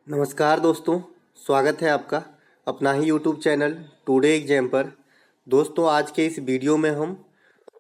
नमस्कार दोस्तों, स्वागत है आपका अपना ही यूट्यूब चैनल टुडे एग्जाम पर। दोस्तों, आज के इस वीडियो में हम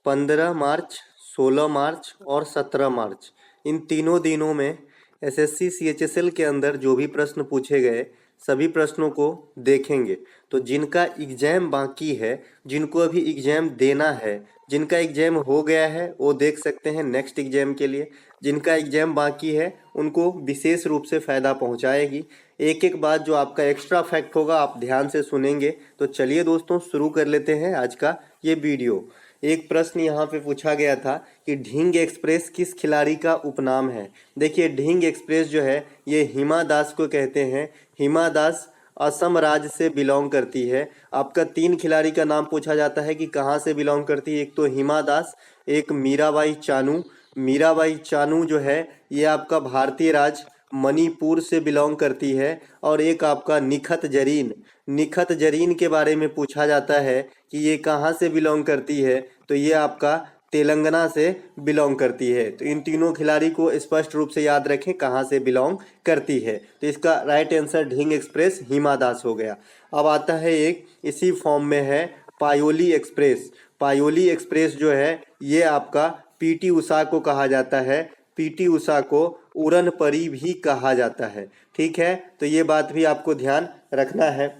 15 मार्च, 16 मार्च और 17 मार्च इन तीनों दिनों में एसएससी सीएचएसएल के अंदर जो भी प्रश्न पूछे गए सभी प्रश्नों को देखेंगे। तो जिनका एग्ज़ाम बाकी है, जिनको अभी एग्ज़ाम देना है, जिनका एग्ज़ाम हो गया है वो देख सकते हैं नेक्स्ट एग्ज़ाम के लिए। जिनका एग्ज़ाम बाकी है उनको विशेष रूप से फ़ायदा पहुंचाएगी। एक एक बात जो आपका एक्स्ट्रा फैक्ट होगा आप ध्यान से सुनेंगे। तो चलिए दोस्तों, शुरू कर लेते हैं आज का ये वीडियो। एक प्रश्न यहाँ पे पूछा गया था कि ढींग एक्सप्रेस किस खिलाड़ी का उपनाम है। देखिए, ढींग एक्सप्रेस जो है ये हिमा दास को कहते हैं। हिमा दास असम राज्य से बिलोंग करती है। आपका 3 खिलाड़ी का नाम पूछा जाता है कि कहाँ से बिलोंग करती है। एक तो हिमा दास, एक मीराबाई चानू। मीराबाई चानू जो है ये आपका भारतीय राज्य मणिपुर से बिलोंग करती है। और एक आपका निखत जरीन। निखत जरीन के बारे में पूछा जाता है कि ये कहाँ से बिलोंग करती है, तो ये आपका तेलंगाना से बिलोंग करती है। तो इन तीनों खिलाड़ी को स्पष्ट रूप से याद रखें कहाँ से बिलोंग करती है। तो इसका right answer Dhing express Hima Das हो गया। अब आता है एक इसी फॉर्म में है पायोली एक्सप्रेस। पायोली एक्सप्रेस जो है ये आपका पीटी उषा को कहा जाता है। पीटी उषा को उड़न परी भी कहा जाता है। ठीक है, तो ये बात भी आपको ध्यान रखना है।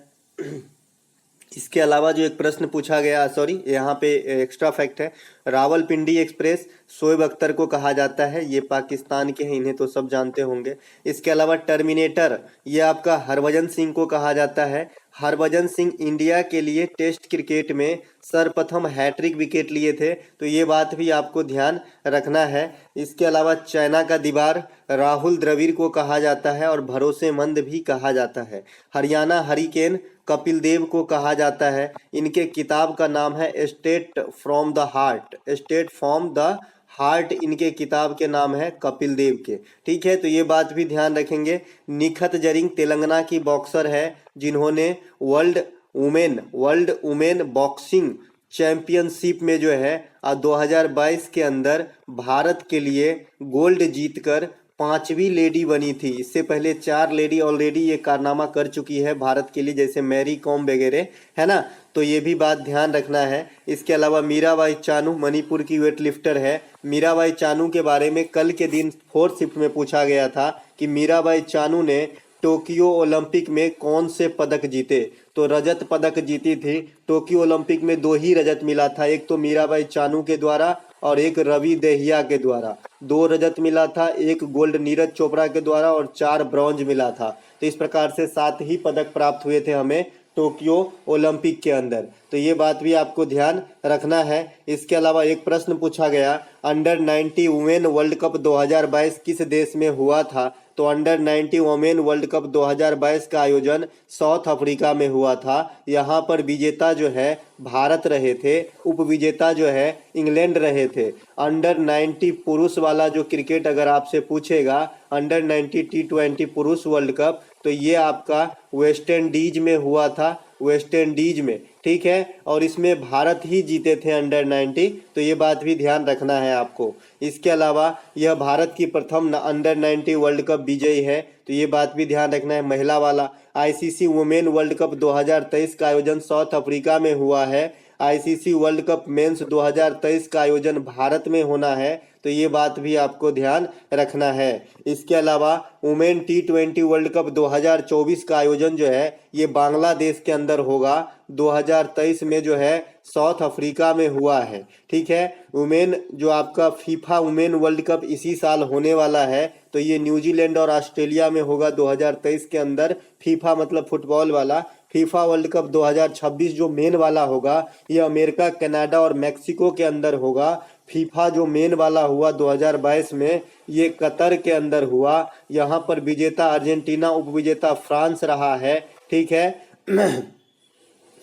इसके अलावा जो एक प्रश्न पूछा गया, सॉरी यहाँ पे एक्स्ट्रा फैक्ट है, रावलपिंडी एक्सप्रेस शोएब अख्तर को कहा जाता है। ये पाकिस्तान के हैं, इन्हें तो सब जानते होंगे। इसके अलावा टर्मिनेटर ये आपका हरभजन सिंह को कहा जाता है। हरभजन सिंह इंडिया के लिए टेस्ट क्रिकेट में सर्वप्रथम हैट्रिक विकेट लिए थे, तो ये बात भी आपको ध्यान रखना है। इसके अलावा चाइना का दीवार राहुल द्रविड़ को कहा जाता है और भरोसेमंद भी कहा जाता है। हरियाणा हरिकेन कपिल देव को कहा जाता है। इनके किताब का नाम है state from the heart. State from the heart इनके किताब के नाम है कपिल देव के। ठीक है, तो ये बात भी ध्यान रखेंगे। निखत जरीन तेलंगाना की बॉक्सर है जिन्होंने वर्ल्ड वुमेन बॉक्सिंग चैंपियनशिप में जो है 2022 के अंदर भारत के लिए गोल्ड जीतकर 5वीं लेडी बनी थी। इससे पहले 4 लेडी ऑलरेडी ये कारनामा कर चुकी है भारत के लिए, जैसे मैरी कॉम वगैरह, है ना। तो ये भी बात ध्यान रखना है। इसके अलावा मीराबाई चानू मणिपुर की वेट लिफ्टर है। मीराबाई चानू के बारे में कल के दिन 4th शिफ्ट में पूछा गया था कि मीराबाई चानू ने टोक्यो ओलंपिक में कौन से पदक जीते, तो रजत पदक जीती थी। टोक्यो ओलंपिक में 2 ही रजत मिला था, एक तो मीराबाई चानू के द्वारा और एक रवि दहिया के द्वारा। 2 रजत मिला था, एक गोल्ड नीरज चोपड़ा के द्वारा और 4 ब्रॉन्ज मिला था। तो इस प्रकार से 7 ही पदक प्राप्त हुए थे हमें टोक्यो ओलंपिक के अंदर। तो ये बात भी आपको ध्यान रखना है। इसके अलावा एक प्रश्न पूछा गया, अंडर 90 वुमेन वर्ल्ड कप 2022 किस देश में हुआ था, तो अंडर 90 वुमेन वर्ल्ड कप 2022 का आयोजन साउथ अफ्रीका में हुआ था। यहाँ पर विजेता जो है भारत रहे थे, उप विजेता जो है इंग्लैंड रहे थे। अंडर 90 पुरुष वाला जो क्रिकेट अगर आपसे पूछेगा, अंडर 90 T20 पुरुष वर्ल्ड कप, तो ये आपका वेस्ट इंडीज में हुआ था, वेस्ट इंडीज में। ठीक है, और इसमें भारत ही जीते थे अंडर 90। तो ये बात भी ध्यान रखना है आपको। इसके अलावा यह भारत की प्रथम अंडर 90 वर्ल्ड कप विजयी है, तो ये बात भी ध्यान रखना है। महिला वाला आईसीसी वुमेन वर्ल्ड कप 2023 का आयोजन साउथ अफ्रीका में हुआ है। आईसीसी वर्ल्ड कप मेंस 2023 का आयोजन भारत में होना है, तो ये बात भी आपको ध्यान रखना है। इसके अलावा वुमेन T20 वर्ल्ड कप 2024 का आयोजन जो है ये बांग्लादेश के अंदर होगा। 2023 में जो है साउथ अफ्रीका में हुआ है। ठीक है, वुमेन जो आपका फीफा वुमेन वर्ल्ड कप इसी साल होने वाला है, तो ये न्यूजीलैंड और ऑस्ट्रेलिया में होगा 2023 के अंदर। फीफा मतलब फुटबॉल वाला। फीफा वर्ल्ड कप 2026 जो मेन वाला होगा ये अमेरिका, कनाडा और मैक्सिको के अंदर होगा। फीफा जो मेन वाला हुआ 2022 में ये कतर के अंदर हुआ। यहाँ पर विजेता अर्जेंटीना, उप विजेता फ्रांस रहा है। ठीक है,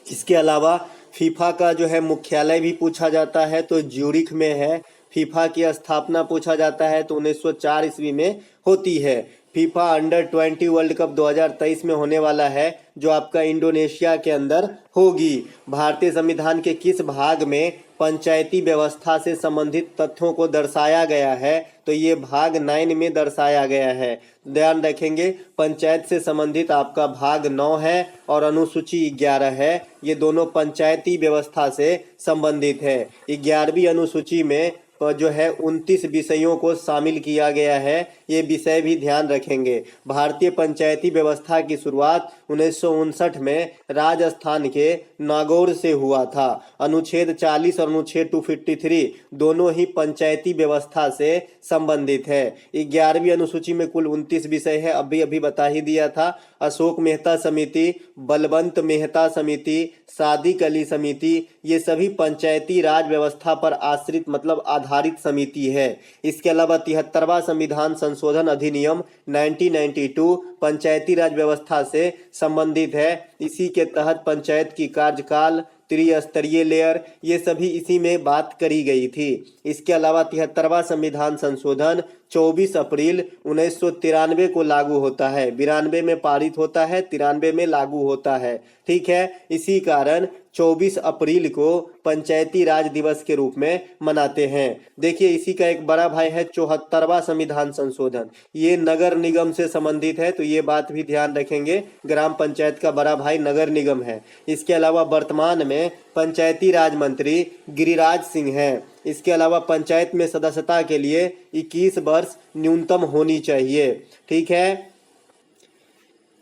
इसके अलावा फीफा का जो है मुख्यालय भी पूछा जाता है, तो ज्यूरिख में है। फीफा की स्थापना पूछा जाता है तो 1904 ईस्वी में होती है। फीफा अंडर 20 वर्ल्ड कप 2023 में होने वाला है, जो आपका इंडोनेशिया के अंदर होगी। भारतीय संविधान के किस भाग में पंचायती व्यवस्था से संबंधित तथ्यों को दर्शाया गया है? तो ये भाग 9 में दर्शाया गया है। ध्यान रखेंगे, पंचायत से संबंधित आपका भाग 9 है और अनुसूची 11 है। ये दोनों पंचायती व्यवस्था से संबंधित है। 11वीं अनुसूची में जो है 29 विषयों को शामिल किया गया है। ये विषय भी ध्यान रखेंगे। भारतीय पंचायती व्यवस्था की शुरुआत 1959 में राजस्थान के नागौर से हुआ था। अनुच्छेद 40 और अनुच्छेद 253 दोनों ही पंचायती व्यवस्था से संबंधित है। 11वीं अनुसूची में कुल 29 विषय है, अभी बता ही दिया था। अशोक मेहता समिति, बलवंत मेहता समिति, सादिक अली समिति, ये सभी पंचायती राज व्यवस्था पर आश्रित मतलब आधारित समिति है। इसके अलावा 73वां संविधान संशोधन अधिनियम 1992 पंचायती राज व्यवस्था से संबंधित है। इसी के तहत पंचायत की कार्यकाल, त्रिस्तरीय लेयर, ये सभी इसी में बात करी गई थी। इसके अलावा 73वां संविधान संशोधन 24 अप्रैल 1993 को लागू होता है। 92 में पारित होता है, 93 में लागू होता है। ठीक है, इसी कारण 24 अप्रैल को पंचायती राज दिवस के रूप में मनाते हैं। देखिए, इसी का एक बड़ा भाई है 74वां संविधान संशोधन, ये नगर निगम से संबंधित है, तो ये बात भी ध्यान रखेंगे। ग्राम पंचायत का बड़ा भाई नगर निगम है। इसके अलावा वर्तमान में पंचायती राज मंत्री गिरिराज सिंह हैं। इसके अलावा पंचायत में सदस्यता के लिए 21 वर्ष न्यूनतम होनी चाहिए। ठीक है,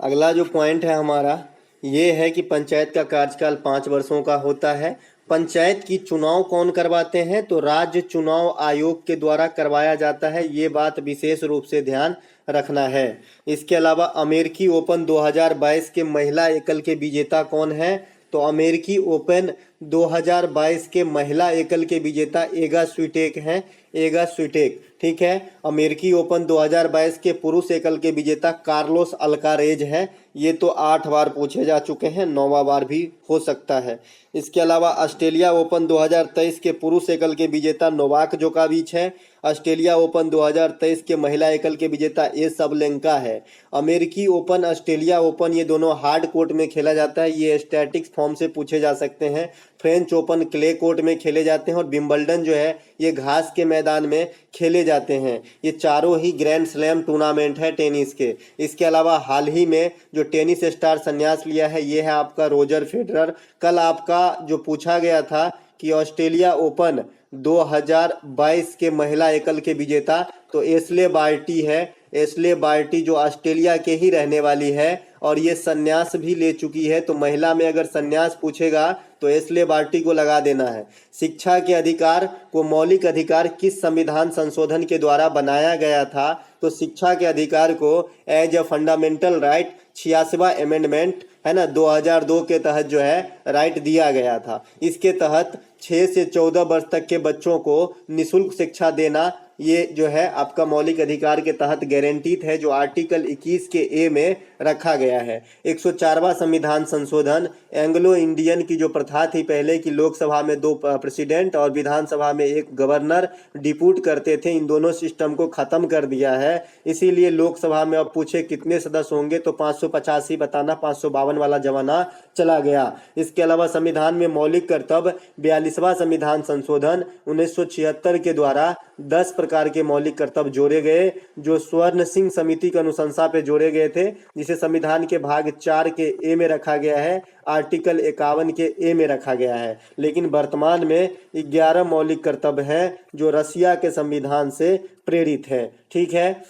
अगला जो पॉइंट है हमारा ये है कि पंचायत का कार्यकाल 5 वर्षों का होता है। पंचायत की चुनाव कौन करवाते हैं? तो राज्य चुनाव आयोग के द्वारा करवाया जाता है। ये बात विशेष रूप से ध्यान रखना है। इसके अलावा अमेरिकी ओपन 2022 के महिला एकल के विजेता कौन है? तो अमेरिकी ओपन 2022 के महिला एकल के विजेता एगा स्वीटेक हैं। एगा स्वीटेक, ठीक है। अमेरिकी ओपन 2022 के पुरुष एकल के विजेता कार्लोस अल्कारेज हैं। ये तो 8 बार पूछे जा चुके हैं, 9वां बार भी हो सकता है। इसके अलावा ऑस्ट्रेलिया ओपन 2023 के पुरुष एकल के विजेता नोवाक जोकोविच है। ऑस्ट्रेलिया ओपन 2023 के महिला एकल के विजेता ए सबलेंका है। अमेरिकी ओपन, ऑस्ट्रेलिया ओपन, ये दोनों हार्ड कोर्ट में खेला जाता है। ये स्टैटिक्स फॉर्म से पूछे जा सकते हैं। फ्रेंच ओपन क्ले कोर्ट में खेले जाते हैं और विंबलडन जो है ये घास के मैदान में खेले जाते हैं। ये चारों ही ग्रैंड स्लैम टूर्नामेंट है टेनिस के। इसके अलावा हाल ही में जो टेनिस स्टार संन्यास लिया है ये है आपका रोजर फेडरर। कल आपका जो पूछा गया था कि ऑस्ट्रेलिया ओपन 2022 के महिला एकल के विजेता, तो एशले बार्टी है। एशले बार्टी जो ऑस्ट्रेलिया के ही रहने वाली है और ये संन्यास भी ले चुकी है। तो महिला में अगर संन्यास पूछेगा तो एशले बार्टी को लगा देना है। शिक्षा के अधिकार को मौलिक अधिकार किस संविधान संशोधन के द्वारा बनाया गया था? तो शिक्षा के अधिकार को एज अ फंडामेंटल राइट 86वां अमेंडमेंट है ना 2002 के तहत जो है राइट दिया गया था। इसके तहत 6 से 14 वर्ष तक के बच्चों को निःशुल्क शिक्षा देना ये जो है आपका मौलिक अधिकार के तहत गारंटीड है, जो आर्टिकल 21 के ए में रखा गया है। 104वां संविधान संशोधन एंग्लो इंडियन की जो प्रथा थी पहले कि लोकसभा में 2 प्रेसिडेंट और विधानसभा में 1 गवर्नर डिप्यूट करते थे, इन दोनों सिस्टम को खत्म कर दिया है। इसीलिए लोकसभा में अब पूछे कितने सदस्य होंगे तो 585 बताना, 552 वाला जमाना चला गया। इसके अलावा संविधान में मौलिक कर्तव्य 42वां संविधान संशोधन 1976 के द्वारा 10 प्रकार के मौलिक कर्तव्य जोड़े गए, जो स्वर्ण सिंह समिति की अनुशंसा पे जोड़े गए थे, जिसे संविधान के भाग 4 के ए में रखा गया है, आर्टिकल 51 के ए में रखा गया है। लेकिन वर्तमान में 11 मौलिक कर्तव्य हैं जो रसिया के संविधान से प्रेरित है। ठीक है।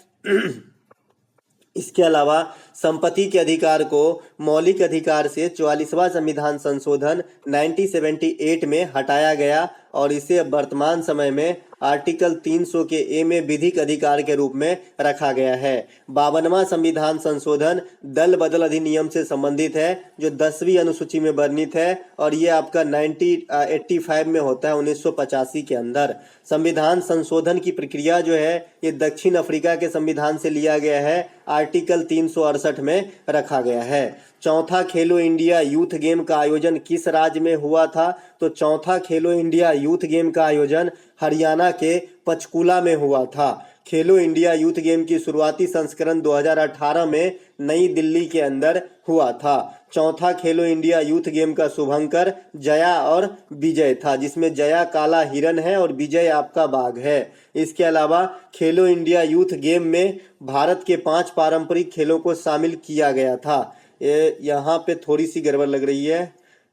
इसके अलावा संपत्ति के अधिकार को मौलिक अधिकार से 44वां संविधान संशोधन 1978 में हटाया गया और इसे वर्तमान समय में आर्टिकल 300 के ए में विधिक अधिकार के रूप में रखा गया है। 52वां संविधान संशोधन दल बदल अधिनियम से संबंधित है, जो 10वीं अनुसूची में वर्णित है और ये आपका 1985 में होता है, 1985 के अंदर। संविधान संशोधन की प्रक्रिया जो है ये दक्षिण अफ्रीका के संविधान से लिया गया है, आर्टिकल 368 में रखा गया है। चौथा खेलो इंडिया यूथ गेम का आयोजन किस राज्य में हुआ था? तो चौथा खेलो इंडिया यूथ गेम का आयोजन हरियाणा के पंचकूला में हुआ था। खेलो इंडिया यूथ गेम की शुरुआती संस्करण 2018 में नई दिल्ली के अंदर हुआ था। चौथा खेलो इंडिया यूथ गेम का शुभंकर जया और विजय था, जिसमें जया काला हिरन है और विजय आपका बाघ है। इसके अलावा खेलो इंडिया यूथ गेम में भारत के 5 पारंपरिक खेलों को शामिल किया गया था। यहाँ पे थोड़ी सी गड़बड़ लग रही है।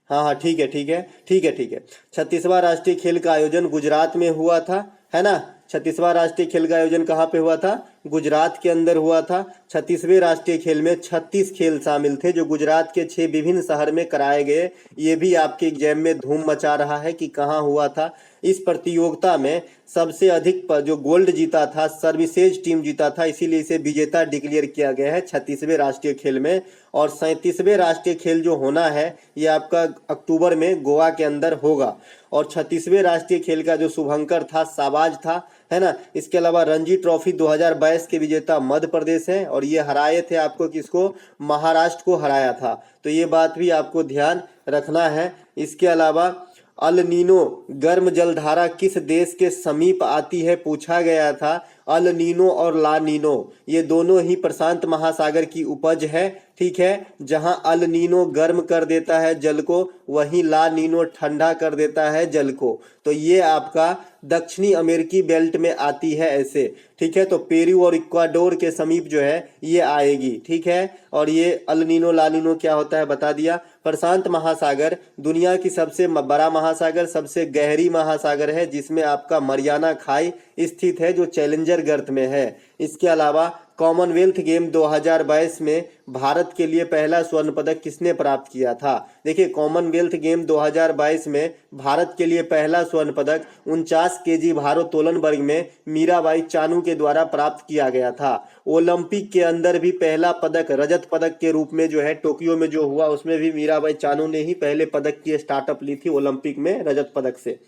हाँ, ठीक है। 36वां राष्ट्रीय खेल का आयोजन गुजरात में हुआ था, है ना। 36वां राष्ट्रीय खेल का आयोजन कहाँ पे हुआ था? गुजरात के अंदर हुआ था। 36वें राष्ट्रीय खेल में 36 खेल शामिल थे, जो गुजरात के 6 विभिन्न शहर में कराए गए। ये भी आपके एग्जाम में धूम मचा रहा है कि कहाँ हुआ था। इस प्रतियोगिता में सबसे अधिक जो गोल्ड जीता था, सर्विसेज टीम जीता था, इसीलिए इसे विजेता डिक्लेयर किया गया है 36वें राष्ट्रीय खेल में। और 37वें राष्ट्रीय खेल जो होना है ये आपका अक्टूबर में गोवा के अंदर होगा। और 36वें राष्ट्रीय खेल का जो शुभंकर था शाहबाज था, है ना। इसके अलावा रणजी ट्रॉफी 2022 के विजेता मध्य प्रदेश है, और ये हराए थे आपको किसको? महाराष्ट्र को हराया था। तो ये बात भी आपको ध्यान रखना है। इसके अलावा अल नीनो गर्म जलधारा किस देश के समीप आती है पूछा गया था। अल नीनो और ला नीनो ये दोनों ही प्रशांत महासागर की उपज है, ठीक है। जहां अल नीनो गर्म कर देता है जल को, वहीं ला नीनो ठंडा कर देता है जल को। तो ये आपका दक्षिणी अमेरिकी बेल्ट में आती है ऐसे, ठीक है। तो पेरू और इक्वाडोर के समीप जो है ये आएगी, ठीक है। और ये अल नीनो ला नीनो क्या होता है बता दिया। प्रशांत महासागर दुनिया की सबसे बड़ा महासागर, सबसे गहरी महासागर है, जिसमें आपका मरियाना खाई स्थित है, जो चैलेंजर गर्त में है। इसके अलावा कॉमनवेल्थ गेम 2022 में भारत के लिए पहला स्वर्ण पदक किसने प्राप्त किया था? देखिए, कॉमनवेल्थ गेम 2022 में भारत के लिए पहला स्वर्ण पदक 49 केजी भारोत्तोलन वर्ग में मीराबाई चानू के द्वारा प्राप्त किया गया था। ओलंपिक के अंदर भी पहला पदक रजत पदक के रूप में जो है टोक्यो में जो हुआ, उसमें भी मीराबाई चानू ने ही पहले पदक की स्टार्टअप ली थी ओलंपिक में रजत पदक से।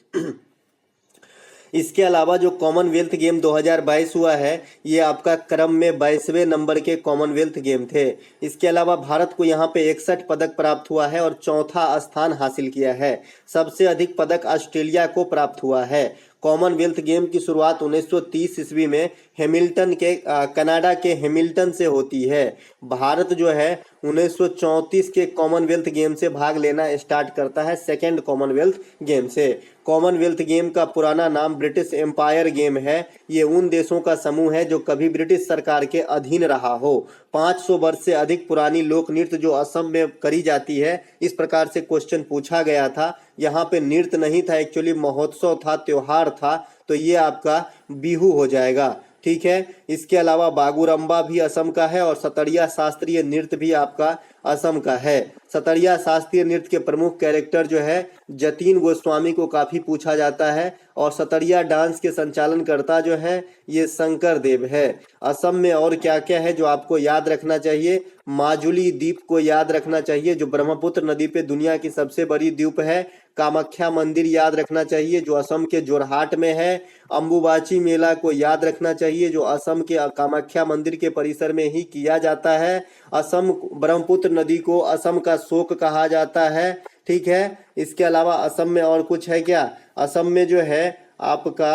इसके अलावा जो कॉमनवेल्थ गेम 2022 हुआ है ये आपका क्रम में 22वें नंबर के कॉमनवेल्थ गेम थे। इसके अलावा भारत को यहाँ पे 61 पदक प्राप्त हुआ है और चौथा स्थान हासिल किया है। सबसे अधिक पदक ऑस्ट्रेलिया को प्राप्त हुआ है। कॉमनवेल्थ गेम की शुरुआत 1930 ईस्वी में हैमिल्टन के कनाडा के हैमिल्टन से होती है। भारत जो है 1934 के कॉमनवेल्थ गेम से भाग लेना स्टार्ट करता है, सेकेंड कॉमनवेल्थ गेम से। कॉमनवेल्थ गेम का पुराना नाम ब्रिटिश एम्पायर गेम है। ये उन देशों का समूह है जो कभी ब्रिटिश सरकार के अधीन रहा हो। 500 वर्ष से अधिक पुरानी लोक नृत्य जो असम में करी जाती है, इस प्रकार से क्वेश्चन पूछा गया था। यहाँ पे नृत्य नहीं था, एक्चुअली महोत्सव था, त्योहार था। तो ये आपका बिहू हो जाएगा, ठीक है। इसके अलावा बागुरम्बा भी असम का है और सतरिया शास्त्रीय नृत्य भी आपका असम का है। सतरिया शास्त्रीय नृत्य के प्रमुख कैरेक्टर जो है जतीन गोस्वामी को काफी पूछा जाता है, और सतरिया डांस के संचालन करता जो है ये शंकर देव है। असम में और क्या क्या है जो आपको याद रखना चाहिए? माजुली द्वीप को याद रखना चाहिए, जो ब्रह्मपुत्र नदी पे दुनिया की सबसे बड़ी द्वीप है। कामाख्या मंदिर याद रखना चाहिए, जो असम के जोरहाट में है। अम्बुबाची मेला को याद रखना चाहिए, जो असम के कामाख्या मंदिर के परिसर में ही किया जाता है। असम ब्रह्मपुत्र नदी को असम का शोक कहा जाता है, ठीक है। इसके अलावा असम में और कुछ है क्या? असम में जो है आपका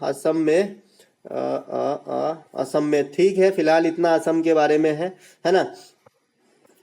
असम में ठीक है, फिलहाल इतना असम के बारे में है ना।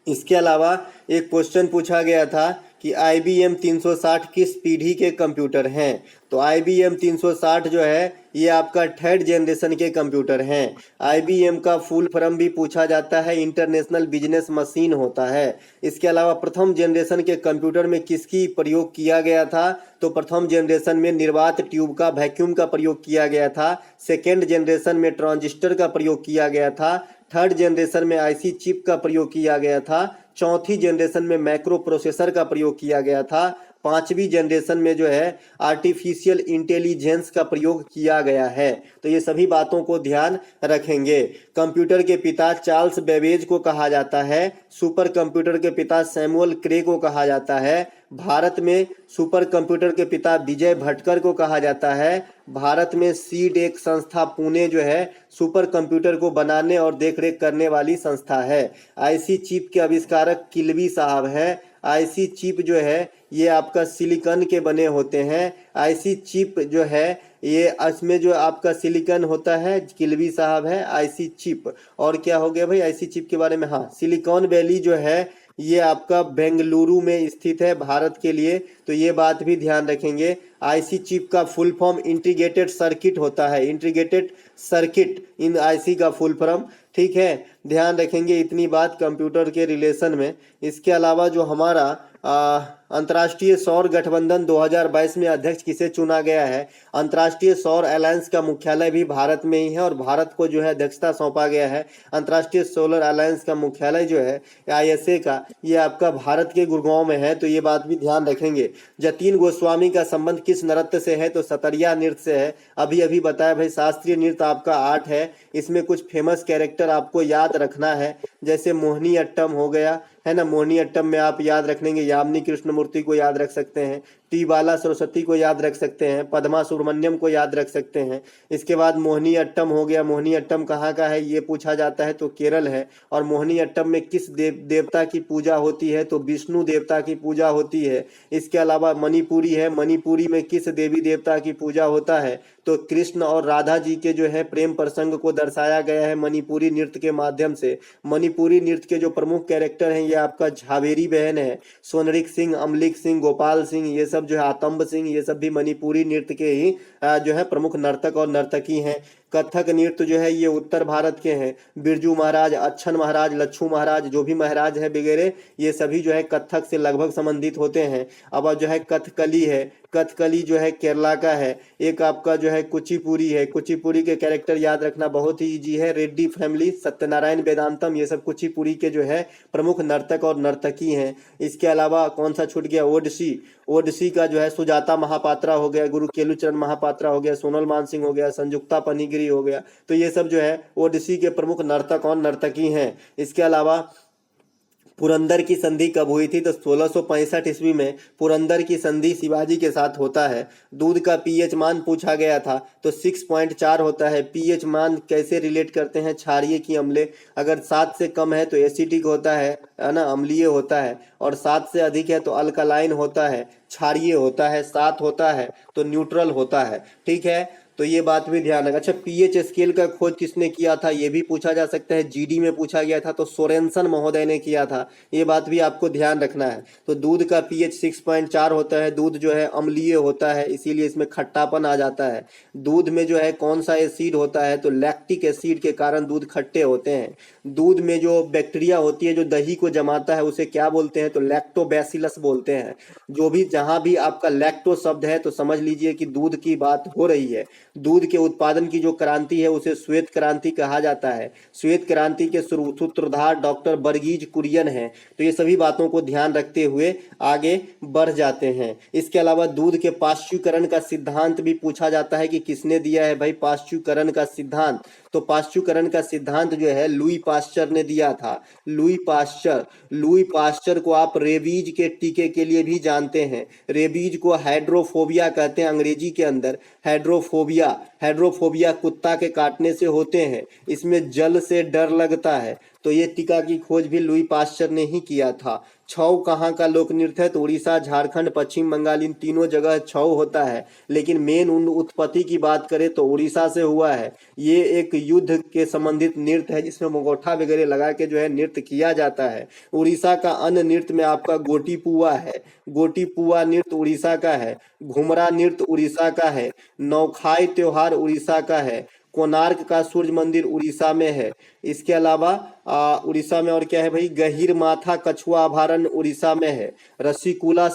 इसके अलावा एक क्वेश्चन पूछा गया था कि IBM 360 किस पीढ़ी के कंप्यूटर हैं? तो IBM 360 जो है ये आपका थर्ड जनरेशन के कंप्यूटर हैं। IBM का फुल फॉर्म भी पूछा जाता है, इंटरनेशनल बिजनेस मशीन होता है। इसके अलावा प्रथम जनरेशन के कंप्यूटर में किसकी प्रयोग किया गया था? तो प्रथम जनरेशन में निर्वात ट्यूब का, वैक्यूम का प्रयोग किया गया था। सेकेंड जनरेशन में ट्रांजिस्टर का प्रयोग किया गया था। थर्ड जनरेशन में IC चिप का प्रयोग किया गया था। चौथी जनरेशन में मैक्रो प्रोसेसर का प्रयोग किया गया था। पांचवी जनरेशन में जो है आर्टिफिशियल इंटेलिजेंस का प्रयोग किया गया है। तो ये सभी बातों को ध्यान रखेंगे। कंप्यूटर के पिता चार्ल्स बेबेज को कहा जाता है। सुपर कंप्यूटर के पिता सैमुअल क्रे को कहा जाता है। भारत में सुपर कंप्यूटर के पिता विजय भटकर को कहा जाता है। भारत में सीड एक संस्था पुणे जो है सुपर कंप्यूटर को बनाने और देखरेख करने वाली संस्था है। IC चिप के आविष्कारक किल्बी साहब हैं। आईसी चिप जो है ये आपका सिलिकॉन के बने होते हैं। आईसी चिप जो है ये इसमें जो आपका सिलिकॉन होता है, किलवी साहब है आईसी चिप। और क्या हो गया भाई आईसी चिप के बारे में, हाँ सिलिकॉन वैली जो है ये आपका बेंगलुरु में स्थित है भारत के लिए, तो ये बात भी ध्यान रखेंगे। आईसी चिप का फुल फॉर्म इंटीग्रेटेड सर्किट होता है, इंटीग्रेटेड सर्किट इन आईसी का फुल फॉर्म, ठीक है, ध्यान रखेंगे इतनी बात कंप्यूटर के रिलेशन में। इसके अलावा जो हमारा अंतर्राष्ट्रीय सौर गठबंधन 2022 में अध्यक्ष किसे चुना गया है, अंतर्राष्ट्रीय सौर अलायंस का मुख्यालय भी भारत में ही है और भारत को जो है अध्यक्षता सौंपा गया है। अंतर्राष्ट्रीय सोलर अलायंस का मुख्यालय जो है आईएसए का, ये आपका भारत के गुड़गांव में है, तो ये बात भी ध्यान रखेंगे। जतीन गोस्वामी का संबंध किस नृत्य से है, तो सतरिया नृत्य से है। अभी अभी बताया भाई शास्त्रीय नृत्य आपका 8 है, इसमें कुछ फेमस कैरेक्टर आपको याद रखना है, जैसे मोहिनी अट्टम हो गया है ना, मोहिनी अट्टम में आप याद रखेंगे यामिनी कृष्णमूर्ति को याद रख सकते हैं, टी बाला सरस्वती को याद रख सकते हैं, पद्मा सुब्रमण्यम को याद रख सकते हैं। इसके बाद मोहिनी अट्टम हो गया, मोहिनी अट्टम कहाँ का है ये पूछा जाता है तो केरल है। और मोहिनी अट्टम में किस देवता की पूजा होती है, तो विष्णु देवता की पूजा होती है। इसके अलावा मणिपुरी है, मणिपुरी में किस देवी देवता की पूजा होता है, तो कृष्ण और राधा जी के जो है प्रेम प्रसंग को दर्शाया गया है मणिपुरी नृत्य के माध्यम से। मणिपुरी नृत्य के जो प्रमुख कैरेक्टर हैं ये आपका झावेरी बहन है, सोनरिक सिंह, अमलिक सिंह, गोपाल सिंह, ये सब जो है आतंब सिंह, ये सब भी मणिपुरी नृत्य के ही जो है प्रमुख नर्तक और नर्तकी हैं। कथक नृत्य जो है ये उत्तर भारत के हैं, बिरजू महाराज, अच्छन महाराज, लच्छू महाराज, जो भी महाराज है वगैरह, ये सभी जो है कथक से लगभग संबंधित होते हैं। अब जो है कथकली है, कथकली जो है केरला का है। एक आपका जो है कुचिपुड़ी है, कुचिपुड़ी के कैरेक्टर याद रखना बहुत ही इजी है, रेड्डी फैमिली, सत्यनारायण वेदांतम, ये सब कुचिपुड़ी के जो है प्रमुख नर्तक और नर्तकी हैं। इसके अलावा कौन सा छूट गया, ओडिसी, ओडिसी का जो है सुजाता महापात्रा हो गया, गुरु केलुचरण महापात्रा हो गया, सोनल मानसिंह हो गया, संयुक्ता पनिगिरी हो गया, तो ये सब जो है ओडिसी के प्रमुख नर्तक और नर्तकी हैं। इसके अलावा पुरंदर की संधि कब हुई थी, तो 1665 ईस्वी में पुरंदर की संधि शिवाजी के साथ होता है। दूध का पीएच मान पूछा गया था, तो 6.4 होता है। पीएच मान कैसे रिलेट करते हैं, क्षारीय की अम्ले, अगर 7 से कम है तो एसिडिक होता है ना, अम्लीय होता है, और 7 से अधिक है तो अल्कलाइन होता है, क्षारीय होता है, 7 होता है तो न्यूट्रल होता है, ठीक है, तो ये बात भी ध्यान रखना। अच्छा, पीएच स्केल का खोज किसने किया था, ये भी पूछा जा सकता है, जीडी में पूछा गया था तो सोरेनसन महोदय ने किया था, ये बात भी आपको ध्यान रखना है। तो दूध का पीएच 6.4 होता है, दूध जो है अम्लीय होता है, इसीलिए इसमें खट्टापन आ जाता है। दूध में जो है कौन सा एसिड होता है, तो लैक्टिक एसिड के कारण दूध खट्टे होते हैं। दूध में जो बैक्टीरिया होती है जो दही को जमाता है उसे क्या बोलते हैं, तो लैक्टोबैसिलस बोलते हैं। जो भी जहां भी आपका लैक्टो शब्द है तो समझ लीजिए कि दूध की बात हो रही है। दूध के उत्पादन की जो क्रांति है उसे श्वेत क्रांति कहा जाता है। श्वेत क्रांति के सूत्रधार डॉक्टर वर्गीज कुरियन हैं। तो ये सभी बातों को ध्यान रखते हुए आगे बढ़ जाते हैं। इसके अलावा दूध के पाश्चुकरण का सिद्धांत भी पूछा जाता है कि किसने दिया है भाई पाश्चुकरण का सिद्धांत, तो पाश्चुकरण का सिद्धांत जो है लुई पाश्चर ने दिया था। लुई पाश्चर को आप रेबीज के टीके के लिए भी जानते हैं। रेबीज को हाइड्रोफोबिया कहते हैं अंग्रेजी के अंदर, हाइड्रोफोबिया कुत्ता के काटने से होते हैं, इसमें जल से डर लगता है, तो ये टीका की खोज भी लुई पाश्चर ने ही किया था। छऊ कहाँ का लोक नृत्य है, तो उड़ीसा, झारखंड, पश्चिम बंगाल, इन तीनों जगह छऊ होता है, लेकिन मेन उत्पत्ति की बात करें तो उड़ीसा से हुआ है। ये एक युद्ध के संबंधित नृत्य है जिसमें मुगोठा वगैरह लगा के जो है नृत्य किया जाता है। उड़ीसा का अन्य नृत्य में आपका गोटी पुआ है, गोटी पुआ नृत्य उड़ीसा का है। घुमरा नृत्य उड़ीसा का है। नौखाई त्योहार उड़ीसा का है। कोणार्क का सूर्य मंदिर उड़ीसा में है। इसके अलावा उड़ीसा में और क्या है भाई, गहीर माथा कछुआ अभयारण्य उड़ीसा में है। रसीकुला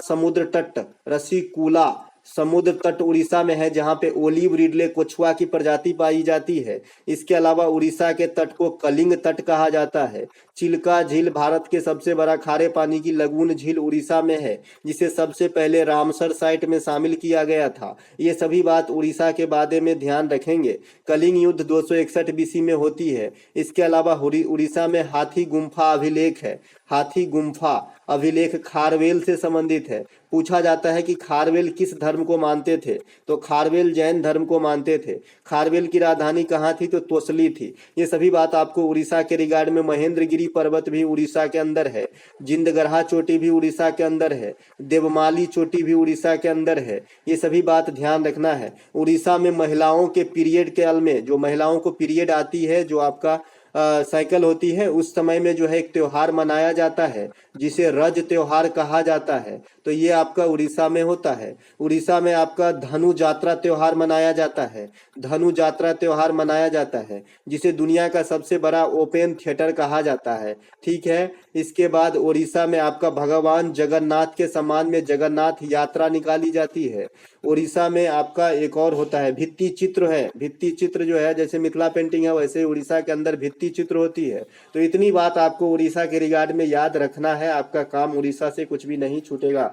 समुद्र तट उड़ीसा में है जहां पे ओलिव रिडले कछुआ की प्रजाति पाई जाती है। इसके अलावा उड़ीसा के तट को कलिंग तट कहा जाता है। चिल्का झील भारत के सबसे बड़ा खारे पानी की लगून झील उड़ीसा में है, जिसे सबसे पहले रामसर साइट में शामिल किया गया था। ये सभी बात उड़ीसा के बारे में ध्यान रखेंगे। कलिंग युद्ध 261 बीसी में होती है। इसके अलावा उड़ीसा में हाथी गुम्फा अभिलेख है। हाथी गुम्फा अभिलेख खारवेल से संबंधित है। पूछा जाता है कि खारवेल किस धर्म को मानते थे, तो खारवेल जैन धर्म को मानते थे। खारवेल की राजधानी कहाँ थी, तो तोसली थी। ये सभी बात आपको उड़ीसा के रिगार्ड में, महेंद्रगिरी पर्वत भी उड़ीसा के अंदर है, जिंदगरहा चोटी भी उड़ीसा के अंदर है, देवमाली चोटी भी उड़ीसा के अंदर है। ये सभी बात ध्यान रखना है। उड़ीसा में महिलाओं के पीरियड काल में, जो महिलाओं को पीरियड आती है, जो आपका साइकिल होती है, उस समय में जो है एक त्योहार मनाया जाता है जिसे रज त्योहार कहा जाता है। तो ये आपका उड़ीसा में होता है। उड़ीसा में आपका धनु जात्रा त्योहार मनाया जाता है। धनु जात्रा त्योहार मनाया जाता है जिसे दुनिया का सबसे बड़ा ओपन थिएटर कहा जाता है। ठीक है। इसके बाद उड़ीसा में आपका भगवान जगन्नाथ के सम्मान में जगन्नाथ यात्रा निकाली जाती है। उड़ीसा में आपका एक और होता है भित्ति चित्र है। भित्ति चित्र जो है, जैसे मिथिला पेंटिंग है वैसे उड़ीसा के अंदर भित्ति चित्र होती है। तो इतनी बात आपको उड़ीसा के रिगार्ड में याद रखना है। आपका काम उड़ीसा से कुछ भी नहीं छूटेगा।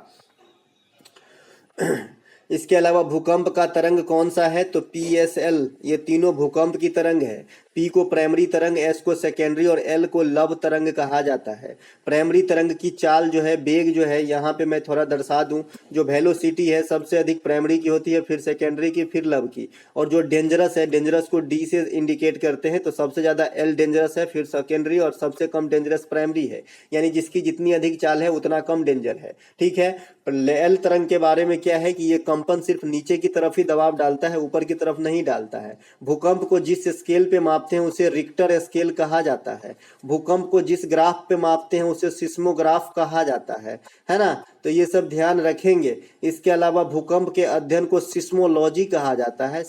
इसके अलावा भूकंप का तरंग कौन सा है, तो PSL। ये तीनों भूकंप की तरंग है। P को प्राइमरी तरंग, S को सेकेंडरी और L को लव तरंग कहा जाता है। प्राइमरी तरंग की चाल जो है, बेग जो है, यहाँ पे मैं थोड़ा दर्शा दूं, जो वेलोसिटी है सबसे अधिक प्राइमरी की होती है, फिर सेकेंडरी की, फिर लव की। और जो डेंजरस है, डेंजरस को D से इंडिकेट करते हैं, तो सबसे ज्यादा L डेंजरस है, फिर सेकेंडरी और सबसे कम डेंजरस प्राइमरी है। यानी जिसकी जितनी अधिक चाल है उतना कम डेंजर है। ठीक है। L तरंग के बारे में क्या है कि ये कंपन सिर्फ नीचे की तरफ ही दबाव डालता है, ऊपर की तरफ नहीं डालता है। भूकंप को जिस स्केल पे मापते हैं उसे रिक्टर स्केल कहा जाता है। भूकंप को जिस ग्राफ पे मापते हैं उसे सिस्मोग्राफ कहा जाता है ना। तो ये सब ध्यान रखेंगे। इसके अलावा भूकंप के अध्ययन को सिस्मोलॉजी कहा जाता है।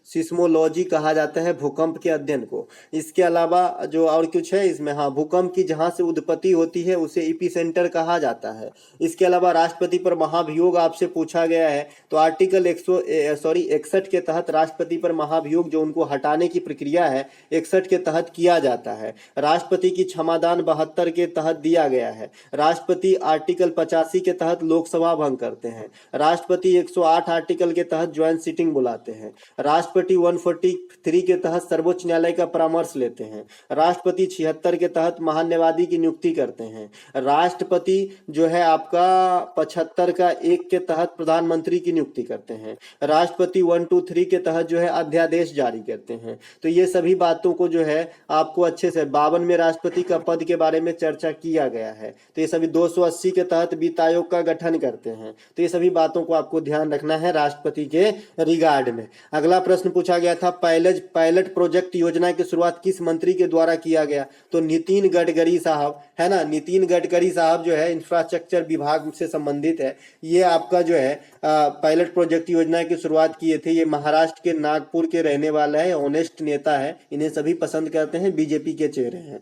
सिस्मोलॉजी कहा जाता है भूकंप के अध्ययन को। इसके अलावा जो और कुछ है इसमें, हाँ, भूकंप की जहां से उत्पत्ति होती है उसे एपिसेंटर कहा जाता है। इसके अलावा राष्ट्रपति पर महाभियोग आपसे पूछा गया है, तो आर्टिकल 61 के तहत राष्ट्रपति पर महाभियोग जो उनको हटाने की प्रक्रिया है 61 के तहत किया जाता है। राष्ट्रपति की क्षमादान 72 के तहत दिया गया है। राष्ट्रपति आर्टिकल 85 के तहत लोकसभा भंग करते हैं। राष्ट्रपति 108 आर्टिकल के तहत ज्वाइंट सिटिंग बुलाते हैं। राष्ट्रपति 143 के तहत सर्वोच्च न्यायालय का परामर्श लेते हैं। राष्ट्रपति 76 के तहत महान्यायवादी की नियुक्ति करते हैं। राष्ट्रपति जो है आपका 75 का 1 के तहत प्रधानमंत्री की नियुक्ति करते हैं। राष्ट्रपति 123 के तहत जो है अध्यादेश जारी करते हैं। तो ये सभी बातों को जो है आपको अच्छे से 52 में राष्ट्रपति का पद के बारे में चर्चा किया गया है। तो ये सभी 280 के तहत वित्त आयोग का गठन करते हैं। तो ये सभी बातों को आपको ध्यान रखना है राष्ट्रपति के रिगार्ड में। अगला प्रश्न पूछा गया था, पायलट प्रोजेक्ट योजना की शुरुआत किस मंत्री के द्वारा किया गया, तो नितिन गडकरी साहब, है ना। नितिन गडकरी साहब जो है इंफ्रास्ट्रक्चर विभाग से संबंधित है। ये आपका जो है पायलट प्रोजेक्ट योजना की शुरुआत किए थे। ये महाराष्ट्र के नागपुर के रहने वाला है, ऑनेस्ट नेता है, इन्हें सभी पसंद करते हैं, बीजेपी के चेहरे हैं।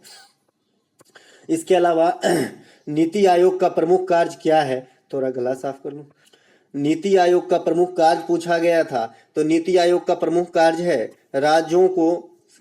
इसके अलावा नीति आयोग का प्रमुख कार्य क्या है, थोड़ा गला साफ कर लूं। नीति आयोग का प्रमुख कार्य पूछा गया था, तो नीति आयोग का प्रमुख कार्य है राज्यों को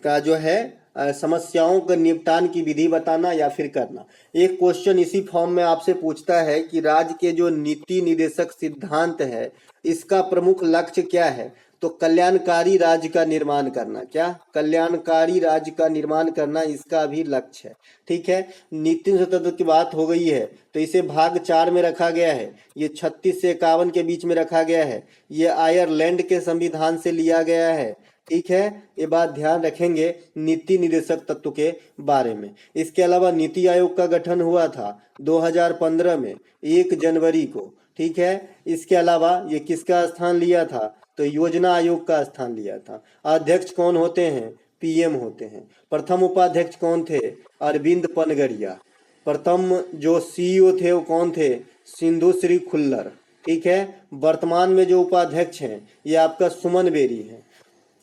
का जो है समस्याओं का निपटान की विधि बताना या फिर करना। एक क्वेश्चन इसी फॉर्म में आपसे पूछता है कि राज्य के जो नीति निर्देशक सिद्धांत है इसका प्रमुख लक्ष्य क्या है, तो कल्याणकारी राज्य का निर्माण करना। क्या, कल्याणकारी राज्य का निर्माण करना इसका भी लक्ष्य है। ठीक है। नीति स्वतंत्र की बात हो गई है, तो इसे भाग 4 में रखा गया है। ये 36 से 51 के बीच में रखा गया है। ये आयरलैंड के संविधान से लिया गया है। ठीक है। ये बात ध्यान रखेंगे नीति निर्देशक तत्व के बारे में। इसके अलावा नीति आयोग का गठन हुआ था 2015 में 1 जनवरी को। ठीक है। इसके अलावा ये किसका स्थान लिया था, तो योजना आयोग का स्थान लिया था। अध्यक्ष कौन होते हैं, PM होते हैं। प्रथम उपाध्यक्ष कौन थे, अरविंद पनगड़िया। प्रथम जो CEO थे वो कौन थे, सिंधु श्री खुल्लर। ठीक है। वर्तमान में जो उपाध्यक्ष हैं ये आपका सुमन बेरी है।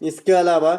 इसके अलावा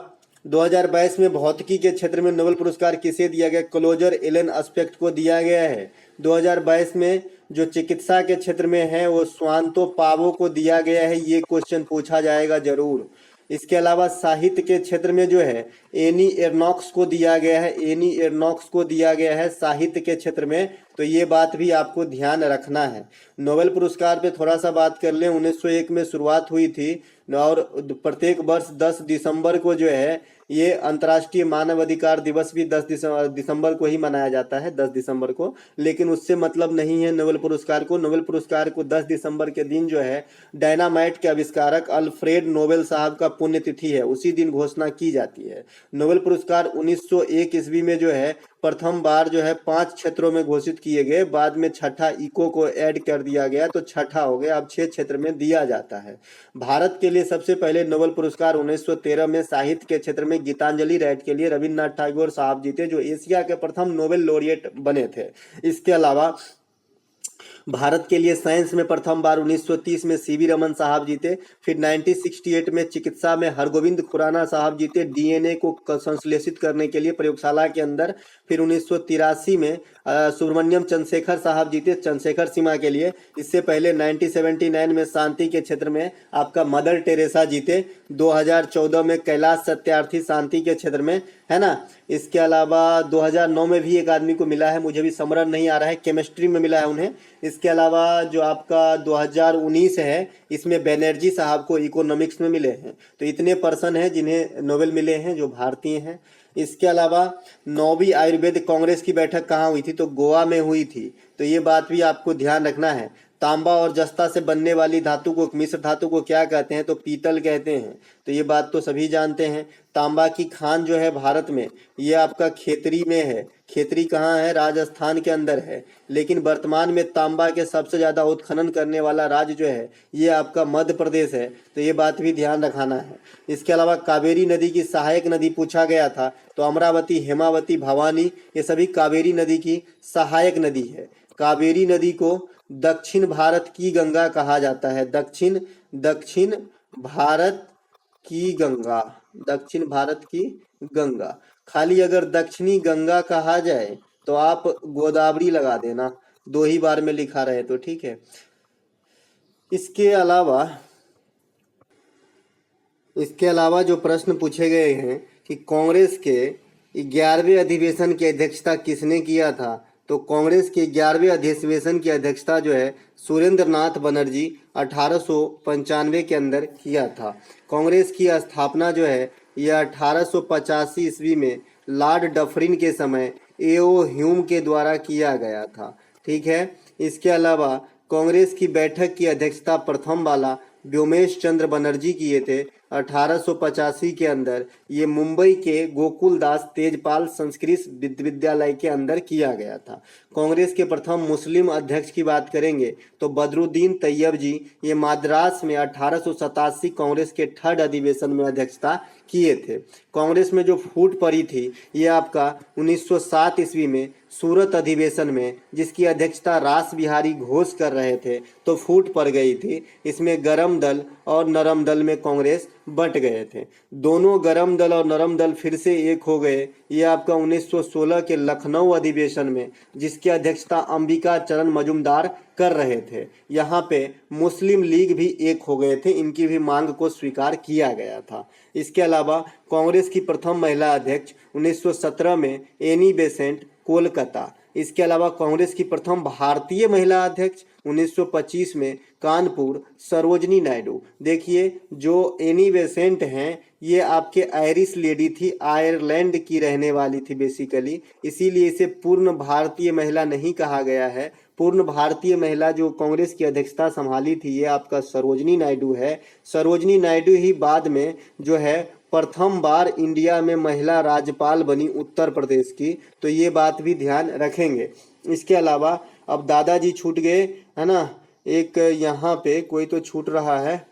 2022 में भौतिकी के क्षेत्र में नोबेल पुरस्कार किसे दिया गया, क्लोजर एलन एस्पेक्ट को दिया गया है। 2022 में जो चिकित्सा के क्षेत्र में है वो स्वांतो पावो को दिया गया है। ये क्वेश्चन पूछा जाएगा जरूर। इसके अलावा साहित्य के क्षेत्र में जो है एनी एर्नॉक्स को दिया गया है। एनी एर्नॉक्स को दिया गया है साहित्य के क्षेत्र में। तो ये बात भी आपको ध्यान रखना है। नोबेल पुरस्कार पे थोड़ा सा बात कर लें। 1901 में शुरुआत हुई थी और प्रत्येक वर्ष 10 दिसंबर को जो है ये अंतर्राष्ट्रीय मानव अधिकार दिवस भी 10 दिसंबर को ही मनाया जाता है, 10 दिसंबर को। लेकिन उससे मतलब नहीं है नोबेल पुरस्कार को। नोबेल पुरस्कार को 10 दिसंबर के दिन जो है डायनामाइट के आविष्कारक अल्फ्रेड नोबेल साहब का पुण्यतिथि है, उसी दिन घोषणा की जाती है। नोबेल पुरस्कार 1901 ईस्वी में जो है प्रथम बार जो है 5 क्षेत्रों में घोषित किए गए, बाद में छठा इको को ऐड कर दिया गया तो छठा हो गया, अब 6 क्षेत्र में दिया जाता है। भारत के लिए सबसे पहले नोबेल पुरस्कार 1913 में साहित्य के क्षेत्र में गीतांजलि राइट के लिए रविन्द्रनाथ टैगोर साहब जीते, जो एशिया के प्रथम नोबेल लॉरिएट बने थे। इसके अलावा भारत के लिए साइंस में प्रथम बार 1930 में सीवी रमन साहब जीते। फिर 1968 में चिकित्सा में हरगोविंद खुराना साहब जीते, डीएनए को संश्लेषित करने के लिए प्रयोगशाला के अंदर। फिर 1983 में सुब्रमण्यम चंद्रशेखर साहब जीते, चंद्रशेखर सीमा के लिए। इससे पहले 1979 में शांति के क्षेत्र में आपका मदर टेरेसा जीते। 2014 में कैलाश सत्यार्थी शांति के क्षेत्र में, है ना। इसके अलावा 2009 में भी एक आदमी को मिला है, मुझे भी स्मरण नहीं आ रहा है, केमिस्ट्री में मिला है उन्हें। इसके अलावा जो आपका 2019 है, इसमें बैनर्जी साहब को इकोनॉमिक्स में मिले हैं। तो इतने पर्सन हैं जिन्हें नोबेल मिले हैं जो भारतीय हैं। इसके अलावा 9वीं आयुर्वेद कांग्रेस की बैठक कहाँ हुई थी, तो गोवा में हुई थी। तो ये बात भी आपको ध्यान रखना है। तांबा और जस्ता से बनने वाली धातु को, मिश्र धातु को क्या कहते हैं, तो पीतल कहते हैं। तो ये बात तो सभी जानते हैं। तांबा की खान जो है भारत में, ये आपका खेतरी में है। खेतरी कहाँ है, राजस्थान के अंदर है। लेकिन वर्तमान में तांबा के सबसे ज़्यादा उत्खनन करने वाला राज्य जो है ये आपका मध्य प्रदेश है। तो ये बात भी ध्यान रखाना है। इसके अलावा कावेरी नदी की सहायक नदी पूछा गया था, तो अमरावती, हेमावती, भवानी, ये सभी कावेरी नदी की सहायक नदी है। कावेरी नदी को दक्षिण भारत की गंगा कहा जाता है। दक्षिण भारत की गंगा, दक्षिण भारत की गंगा। खाली अगर दक्षिणी गंगा कहा जाए तो आप गोदावरी लगा देना, 2 ही बार में लिखा रहे तो ठीक है। इसके अलावा जो प्रश्न पूछे गए हैं कि कांग्रेस के 11वें अधिवेशन की अध्यक्षता किसने किया था, तो कांग्रेस के 11वें अधिवेशन की अध्यक्षता जो है सुरेंद्र नाथ बनर्जी 1895 के अंदर किया था। कांग्रेस की स्थापना जो है यह 1885 ईस्वी में लॉर्ड डफरिन के समय एओ ह्यूम के द्वारा किया गया था, ठीक है। इसके अलावा कांग्रेस की बैठक की अध्यक्षता प्रथम वाला व्योमेश चंद्र बनर्जी किए थे 1885 के अंदर। ये मुंबई के गोकुल दास तेजपाल संस्कृत विद्यालय के अंदर किया गया था। कांग्रेस के प्रथम मुस्लिम अध्यक्ष की बात करेंगे तो बदरुद्दीन तैयब जी, ये मद्रास में 1887 कांग्रेस के 3rd अधिवेशन में अध्यक्षता किए थे। कांग्रेस में जो फूट पड़ी थी ये आपका 1907 ईस्वी में सूरत अधिवेशन में, जिसकी अध्यक्षता रास बिहारी घोष कर रहे थे, तो फूट पड़ गई थी। इसमें गरम दल और नरम दल में कांग्रेस बंट गए थे। दोनों गरम दल और नरम दल फिर से एक हो गए। ये आपका 1916 के लखनऊ अधिवेशन में, जिसकी अध्यक्षता अंबिका चरण मजुमदार कर रहे थे। यहाँ पे मुस्लिम लीग भी एक हो गए थे, इनकी भी मांग को स्वीकार किया गया था। इसके अलावा कांग्रेस की प्रथम महिला अध्यक्ष 1917 में एनी बेसेंट, कोलकाता। इसके अलावा कांग्रेस की प्रथम भारतीय महिला अध्यक्ष 1925 में कानपुर, सरोजनी नायडू। देखिए जो एनी बेसेंट हैं ये आपके आयरिश लेडी थी, आयरलैंड की रहने वाली थी बेसिकली, इसीलिए इसे पूर्ण भारतीय महिला नहीं कहा गया है। पूर्ण भारतीय महिला जो कांग्रेस की अध्यक्षता संभाली थी ये आपका सरोजनी नायडू है। सरोजनी नायडू ही बाद में जो है प्रथम बार इंडिया में महिला राज्यपाल बनी उत्तर प्रदेश की, तो ये बात भी ध्यान रखेंगे। इसके अलावा अब दादाजी छूट गए, है ना, एक यहाँ पे कोई तो छूट रहा है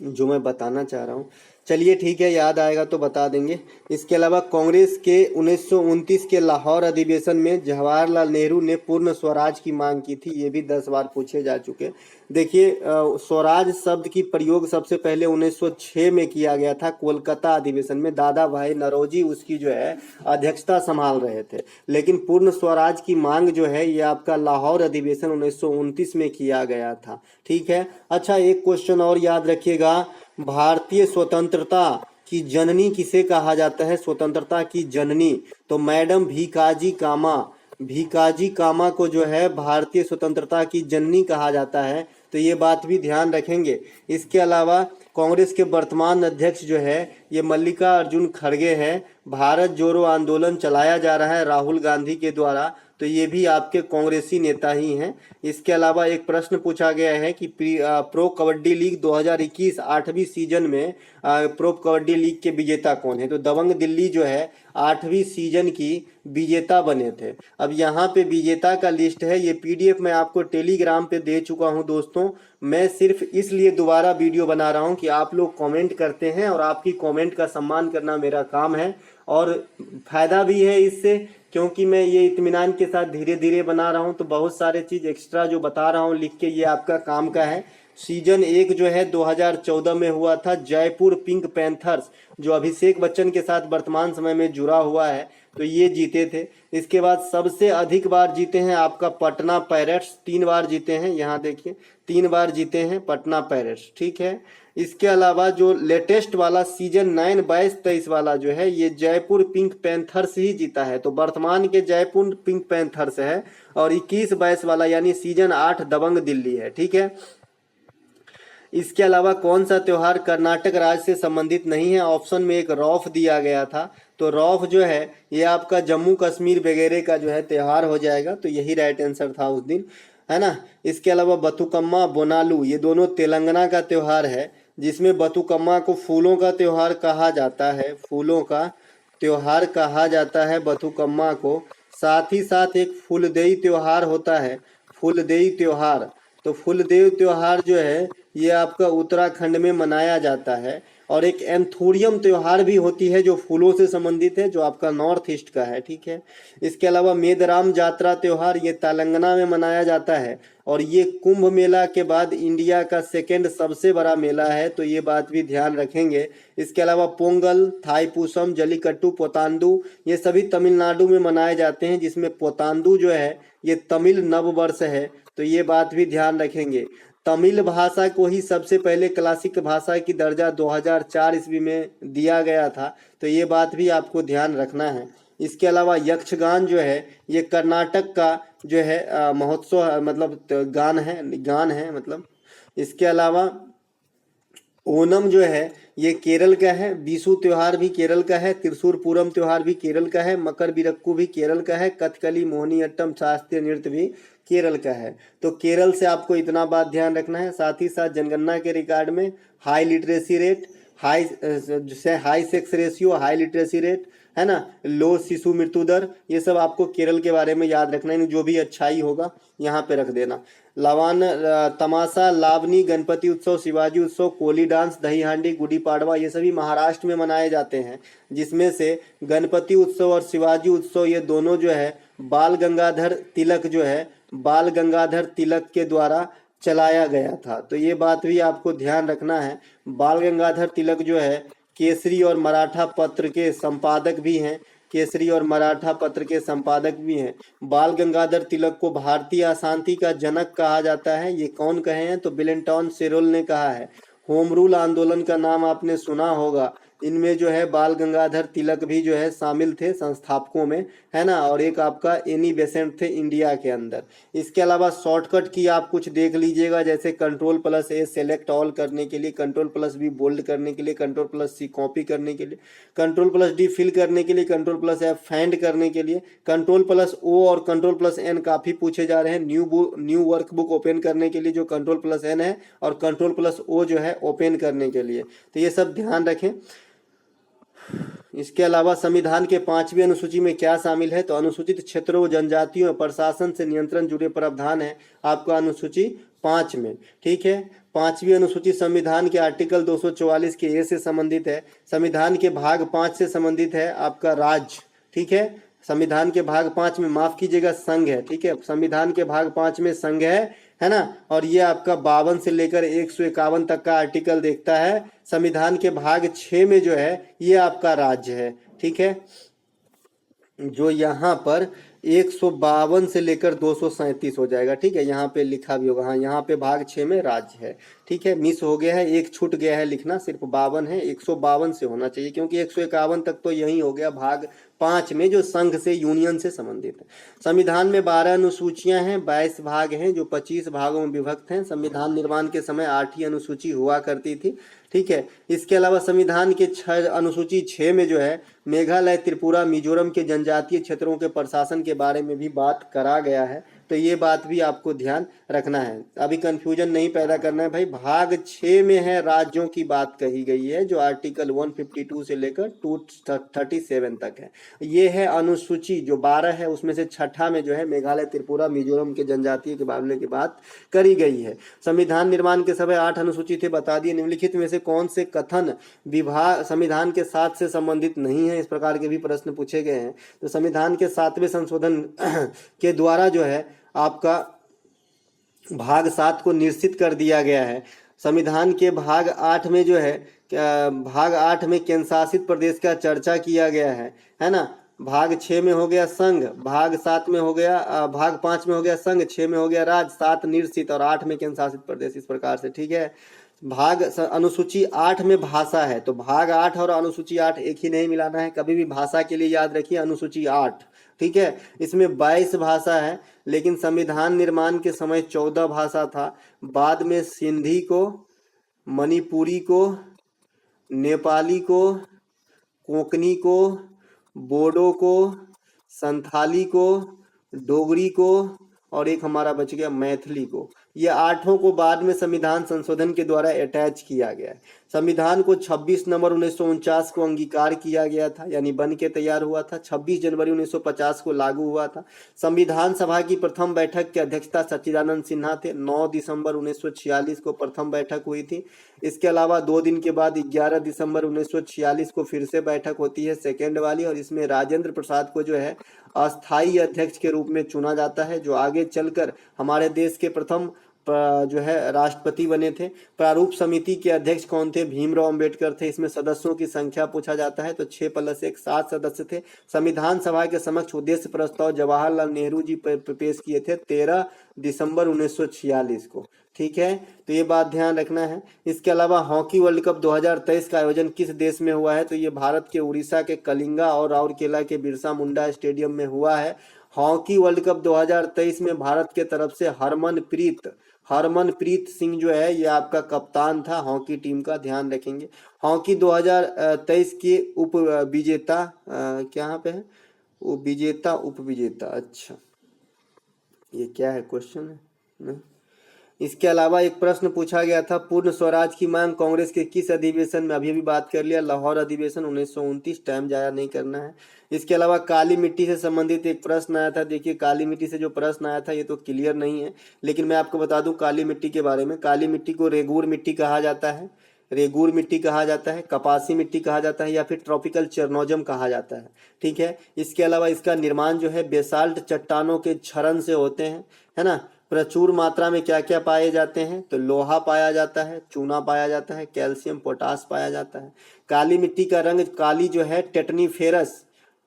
जो मैं बताना चाह रहा हूँ, चलिए ठीक है, याद आएगा तो बता देंगे। इसके अलावा कांग्रेस के 1929 के लाहौर अधिवेशन में जवाहरलाल नेहरू ने पूर्ण स्वराज की मांग की थी, ये भी 10 बार पूछे जा चुके। देखिए स्वराज शब्द की प्रयोग सबसे पहले 1906 में किया गया था कोलकाता अधिवेशन में, दादा भाई नौरोजी उसकी जो है अध्यक्षता संभाल रहे थे। लेकिन पूर्ण स्वराज की मांग जो है ये आपका लाहौर अधिवेशन 1929 में किया गया था, ठीक है। अच्छा एक क्वेश्चन और याद रखिएगा, भारतीय स्वतंत्रता की जननी किसे कहा जाता है? स्वतंत्रता की जननी तो मैडम भीकाजी कामा, भीकाजी कामा को जो है भारतीय स्वतंत्रता की जननी कहा जाता है। तो ये बात भी ध्यान रखेंगे। इसके अलावा कांग्रेस के वर्तमान अध्यक्ष जो है ये मल्लिकार्जुन खड़गे हैं। भारत जोड़ो आंदोलन चलाया जा रहा है राहुल गांधी के द्वारा, तो ये भी आपके कांग्रेसी नेता ही हैं। इसके अलावा एक प्रश्न पूछा गया है कि प्रो कबड्डी लीग 2021 8वीं सीजन में प्रो कबड्डी लीग के विजेता कौन है। तो दबंग दिल्ली जो है 8वीं सीजन की विजेता बने थे। अब यहाँ पे विजेता का लिस्ट है, ये पीडीएफ मैं आपको टेलीग्राम पे दे चुका हूँ दोस्तों। मैं सिर्फ इसलिए दोबारा वीडियो बना रहा हूँ कि आप लोग कमेंट करते हैं और आपकी कमेंट का सम्मान करना मेरा काम है, और फायदा भी है इससे, क्योंकि मैं ये इत्मीनान के साथ धीरे धीरे बना रहा हूँ, तो बहुत सारे चीज़ एक्स्ट्रा जो बता रहा हूँ लिख के, ये आपका काम का है। सीजन 1 जो है 2014 में हुआ था, जयपुर पिंक पैंथर्स जो अभिषेक बच्चन के साथ वर्तमान समय में जुड़ा हुआ है, तो ये जीते थे। इसके बाद सबसे अधिक बार जीते हैं आपका पटना पायरेट्स, 3 बार जीते हैं, यहाँ देखिए 3 बार जीते हैं पटना पायरेट्स, ठीक है। इसके अलावा जो लेटेस्ट वाला सीजन 9 22-23 वाला जो है ये जयपुर पिंक पैंथर्स ही जीता है, तो वर्तमान के जयपुर पिंक पैंथर्स है। और 21-22 वाला यानी सीजन 8 दबंग दिल्ली है, ठीक है। इसके अलावा कौन सा त्योहार कर्नाटक राज्य से संबंधित नहीं है, ऑप्शन में एक रौफ दिया गया था, तो रौफ जो है ये आपका जम्मू कश्मीर वगैरह का जो है त्योहार हो जाएगा, तो यही राइट आंसर था उस दिन, है ना। इसके अलावा बथुकम्मा बोनालू ये दोनों तेलंगाना का त्योहार है, जिसमें बथुकम्मा को फूलों का त्योहार कहा जाता है, फूलों का त्योहार कहा जाता है बथुकम्मा को। साथ ही साथ एक फूलदेई त्योहार होता है, फूलदेई त्योहार, तो फूलदेई त्योहार जो है ये आपका उत्तराखंड में मनाया जाता है। और एक एंथोरियम त्योहार भी होती है जो फूलों से संबंधित है, जो आपका नॉर्थ ईस्ट का है, ठीक है। इसके अलावा मेदराम जात्रा त्योहार ये तेलंगाना में मनाया जाता है, और ये कुंभ मेला के बाद इंडिया का सेकेंड सबसे बड़ा मेला है, तो ये बात भी ध्यान रखेंगे। इसके अलावा पोंगल, थाईपुसम, जलीकट्टू, पोतांदू ये सभी तमिलनाडु में मनाए जाते हैं, जिसमें पोतांदू जो है ये तमिल नववर्ष है, तो ये बात भी ध्यान रखेंगे। तमिल भाषा को ही सबसे पहले क्लासिक भाषा की दर्जा 2004 ईस्वी में दिया गया था, तो ये बात भी आपको ध्यान रखना है। इसके अलावा यक्षगान जो है ये कर्नाटक का जो है महोत्सव मतलब गान है मतलब। इसके अलावा ओनम जो है ये केरल का है, बीसू त्योहार भी केरल का है, त्रिशूर पूरम त्योहार भी केरल का है, मकर बिरक्कू भी केरल का है, कथकली मोहिनीअट्टम शास्त्रीय नृत्य भी केरल का है। तो केरल से आपको इतना बात ध्यान रखना है। साथ ही साथ जनगणना के रिकॉर्ड में high literacy rate, high sex ratio, high literacy rate, है ना, लो शिशु मृत्यु दर, ये सब आपको केरल के बारे में याद रखना है, जो भी अच्छाई होगा यहाँ पे रख देना। लवान, तमाशा, लावनी, गणपति उत्सव, शिवाजी उत्सव, कोली डांस, दही हांडी, गुड़ी पाड़वा ये सभी महाराष्ट्र में मनाए जाते हैं, जिसमें से गणपति उत्सव और शिवाजी उत्सव ये दोनों जो है बाल गंगाधर तिलक जो है बाल गंगाधर तिलक के द्वारा चलाया गया था, तो ये बात भी आपको ध्यान रखना है। बाल गंगाधर तिलक जो है केसरी और मराठा पत्र के संपादक भी हैं, केसरी और मराठा पत्र के संपादक भी हैं। बाल गंगाधर तिलक को भारतीय अशांति का जनक कहा जाता है, ये कौन कहे हैं, तो बिलेंटॉन सेरोल ने कहा है। होम रूल आंदोलन का नाम आपने सुना होगा, इनमें जो है बाल गंगाधर तिलक भी जो है शामिल थे संस्थापकों में, है ना। और एक आपका एनी बेसेंट थे इंडिया के अंदर। इसके अलावा शॉर्टकट की आप कुछ देख लीजिएगा, जैसे Ctrl+A सेलेक्ट ऑल करने के लिए, Ctrl+V बोल्ड करने के लिए, Ctrl+C कॉपी करने के लिए, Ctrl+D फिल करने के लिए, Ctrl+F फाइंड करने के लिए, Ctrl+O और Ctrl+N काफ़ी पूछे जा रहे हैं। न्यू वर्कबुक ओपन करने के लिए जो Ctrl+N है, और Ctrl+O जो है ओपन करने के लिए, तो ये सब ध्यान रखें। इसके अलावा संविधान के 5वीं अनुसूची में क्या शामिल है, तो अनुसूचित क्षेत्रों व जनजातियों और प्रशासन से नियंत्रण जुड़े प्रावधान है आपका अनुसूची 5 में, ठीक है। 5वीं अनुसूची संविधान के आर्टिकल 244 के ए से संबंधित है। संविधान के भाग 5 से संबंधित है आपका राज्य, ठीक है। संविधान के भाग 5 में, माफ कीजिएगा, संघ है, ठीक है। संविधान के भाग 5 में संघ है ना। और ये आपका 52 से लेकर 151 तक का आर्टिकल देखता है। संविधान के भाग 6 में जो है ये आपका राज्य है, ठीक है, जो यहाँ पर 152 से लेकर 237 हो जाएगा, ठीक है। यहाँ पे लिखा भी होगा, हाँ यहाँ पे भाग 6 में राज्य है, ठीक है। मिस हो गया है, एक छूट गया है लिखना, सिर्फ 52 है, 152 से होना चाहिए, क्योंकि 151 तक तो यही हो गया भाग 5 में जो संघ से, यूनियन से संबंधित है। संविधान में 12 अनुसूचियां हैं, 22 भाग हैं जो 25 भागों में विभक्त हैं। संविधान निर्माण के समय 8 ही अनुसूची हुआ करती थी, ठीक है। इसके अलावा संविधान के अनुसूची 6 में जो है मेघालय, त्रिपुरा, मिजोरम के जनजातीय क्षेत्रों के प्रशासन के बारे में भी बात करा गया है, तो ये बात भी आपको ध्यान रखना है। अभी कंफ्यूजन नहीं पैदा करना है भाई। भाग 6 में है राज्यों की बात कही गई है, जो आर्टिकल 152 से लेकर 237 तक है। ये है अनुसूची जो 12 है, उसमें से छठा में जो है मेघालय, त्रिपुरा, मिजोरम के जनजातीय के मामले की बात करी गई है। संविधान निर्माण के समय 8 अनुसूची थे, बता दिए। निम्नलिखित में से कौन से कथन विभाग संविधान के 7 से संबंधित नहीं है, इस प्रकार के भी प्रश्न पूछे गए हैं। तो संविधान के 7वें संशोधन के द्वारा जो है आपका भाग 7 को निश्चित कर दिया गया है। संविधान के भाग 8 में जो है, भाग 8 में केंद्र शासित प्रदेश का चर्चा किया गया है ना। भाग 6 में हो गया संघ, भाग 7 में हो गया, भाग 5 में हो गया संघ, 6 में हो गया राज्य, 7 निश्चित और 8 में केंद्र शासित प्रदेश, इस प्रकार से, ठीक है। भाग अनुसूची 8 में भाषा है, तो भाग 8 और अनुसूची 8 एक ही नहीं मिलाना है कभी भी। भाषा के लिए याद रखिए अनुसूची 8, ठीक है। इसमें 22 भाषा है, लेकिन संविधान निर्माण के समय 14 भाषा था। बाद में सिंधी को, मणिपुरी को, नेपाली को, कोंकणी को, बोडो को, संथाली को, डोगरी को और एक हमारा बच गया मैथिली को। ये 8 को बाद में संविधान संशोधन के द्वारा अटैच किया गया है। संविधान को 26 नवंबर 1949 को अंगीकार किया गया था, यानी बन के तैयार हुआ था। 26 जनवरी 1950 को लागू हुआ था। संविधान सभा की प्रथम बैठक की अध्यक्षता सच्चिदानंद सिन्हा थे। 9 दिसंबर 1946 को प्रथम बैठक हुई थी। इसके अलावा 2 दिन के बाद 11 दिसंबर 1946 को फिर से बैठक होती है, सेकेंड वाली, और इसमें राजेंद्र प्रसाद को जो है अस्थायी अध्यक्ष के रूप में चुना जाता है, जो आगे चलकर हमारे देश के प्रथम जो है राष्ट्रपति बने थे। प्रारूप समिति के अध्यक्ष कौन थे? भीमराव अंबेडकर थे। इसमें सदस्यों की संख्या पूछा जाता है, तो 6 + 1 7 सदस्य थे। संविधान सभा के समक्ष उद्देश्य प्रस्ताव जवाहरलाल नेहरू जी पेश किए थे 13 दिसंबर 1946 को, ठीक है। तो ये बात ध्यान रखना है। इसके अलावा हॉकी वर्ल्ड कप 2023 का आयोजन किस देश में हुआ है? तो ये भारत के उड़ीसा के कलिंगा और राउरकेला के बिरसा मुंडा स्टेडियम में हुआ है। हॉकी वर्ल्ड कप 2023 में भारत के तरफ से हरमनप्रीत सिंह जो है ये आपका कप्तान था हॉकी टीम का, ध्यान रखेंगे। हॉकी 2023 के उप विजेता क्या पे है? वो विजेता उप विजेता, अच्छा ये क्या है क्वेश्चन है नहीं? इसके अलावा एक प्रश्न पूछा गया था, पूर्ण स्वराज की मांग कांग्रेस के किस अधिवेशन में? अभी बात कर लिया, लाहौर अधिवेशन 1929, टाइम जाया नहीं करना है। इसके अलावा काली मिट्टी से संबंधित एक प्रश्न आया था। देखिए काली मिट्टी से जो प्रश्न आया था ये तो क्लियर नहीं है, लेकिन मैं आपको बता दूं काली मिट्टी के बारे में। काली मिट्टी को रेगूर मिट्टी कहा जाता है, रेगूर मिट्टी कहा जाता है, कपासी मिट्टी कहा जाता है, या फिर ट्रॉपिकल चेरनोजम कहा जाता है, ठीक है। इसके अलावा इसका निर्माण जो है बेसाल्ट चट्टानों के क्षरण से होते हैं, है ना। प्रचुर मात्रा में क्या क्या पाए जाते हैं? तो लोहा पाया जाता है, चूना पाया जाता है, कैल्शियम, पोटास पाया जाता है। काली मिट्टी का रंग काली जो है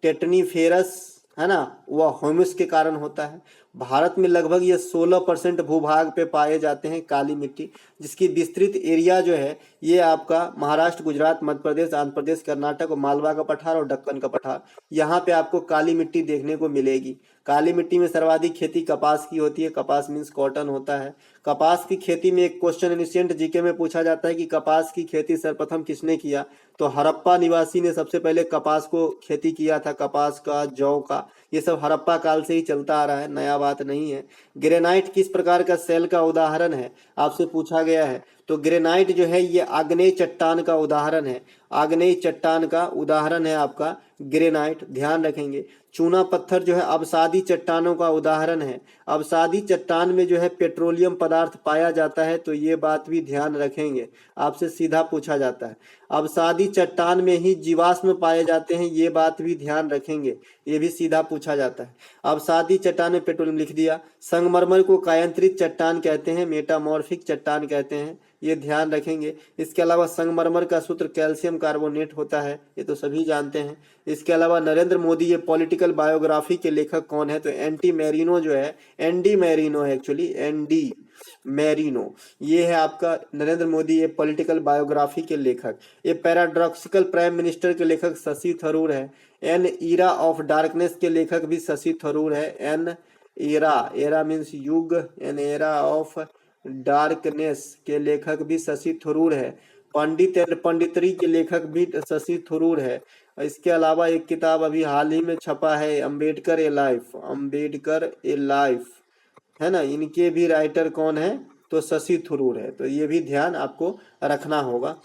टेटनीफेरस है ना, वह ह्यूमस के कारण होता है। भारत में लगभग ये 16% भूभाग पे पाए जाते हैं काली मिट्टी, जिसकी विस्तृत एरिया जो है ये आपका महाराष्ट्र, गुजरात, मध्य प्रदेश, आंध्र प्रदेश, कर्नाटक और मालवा का पठार और दक्कन का पठार, यहाँ पे आपको काली मिट्टी देखने को मिलेगी। काली मिट्टी में सर्वाधिक खेती कपास की होती है। कपास मीन्स कॉटन होता है। कपास की खेती में एक क्वेश्चन इनिशिएंट जीके में पूछा जाता है कि कपास की खेती सर्वप्रथम किसने किया? तो हड़प्पा निवासी ने सबसे पहले कपास को खेती किया था, कपास का, जौ का, ये सब हड़प्पा काल से ही चलता आ रहा है, नया बात नहीं है। ग्रेनाइट किस प्रकार का सेल का उदाहरण है? आपसे पूछा गया है। तो ग्रेनाइट जो है ये आग्नेय चट्टान का उदाहरण है, आग्नेय चट्टान का उदाहरण है आपका ग्रेनाइट, ध्यान रखेंगे। चूना पत्थर जो है अवसादी चट्टानों का उदाहरण है। अवसादी चट्टान में जो है पेट्रोलियम पदार्थ पाया जाता है, तो ये बात भी ध्यान रखेंगे, आपसे सीधा पूछा जाता है। अवसादी चट्टान में ही जीवाश्म पाए जाते हैं, ये बात भी ध्यान रखेंगे, ये भी सीधा पूछा जाता है। अवसादी चट्टान में पेट्रोलियम लिख दिया। संगमरमर को कायांतरित चट्टान कहते हैं, मेटामॉर्फिक चट्टान कहते हैं, ये ध्यान रखेंगे। इसके अलावा संगमरमर का सूत्र कैल्शियम कार्बोनेट होता है, ये तो सभी जानते हैं। इसके अलावा नरेंद्र मोदी ये पॉलिटिकल बायोग्राफी के लेखक कौन है? तो एंडी मैरिनो जो है, एंडी मैरिनो है एक्चुअली, एंडी मैरिनो। ये है आपका नरेंद्र मोदी, ये पॉलिटिकल बायोग्राफी के लेखक। ये पैराडॉक्सिकल प्राइम मिनिस्टर के लेखक शशि थरूर है। एन ईरा ऑफ डार्कनेस के लेखक भी शशि थरूर है। एन एरा, एरा मीन्स युग, एन एरा ऑफ डार्कनेस के लेखक भी शशि थरूर है। पंडित एंड पंडितरी के लेखक भी शशि थरूर है। इसके अलावा एक किताब अभी हाल ही में छपा है, अंबेडकर ए लाइफ, अंबेडकर ए लाइफ, है ना, इनके भी राइटर कौन है, तो शशि थरूर है। तो ये भी ध्यान आपको रखना होगा।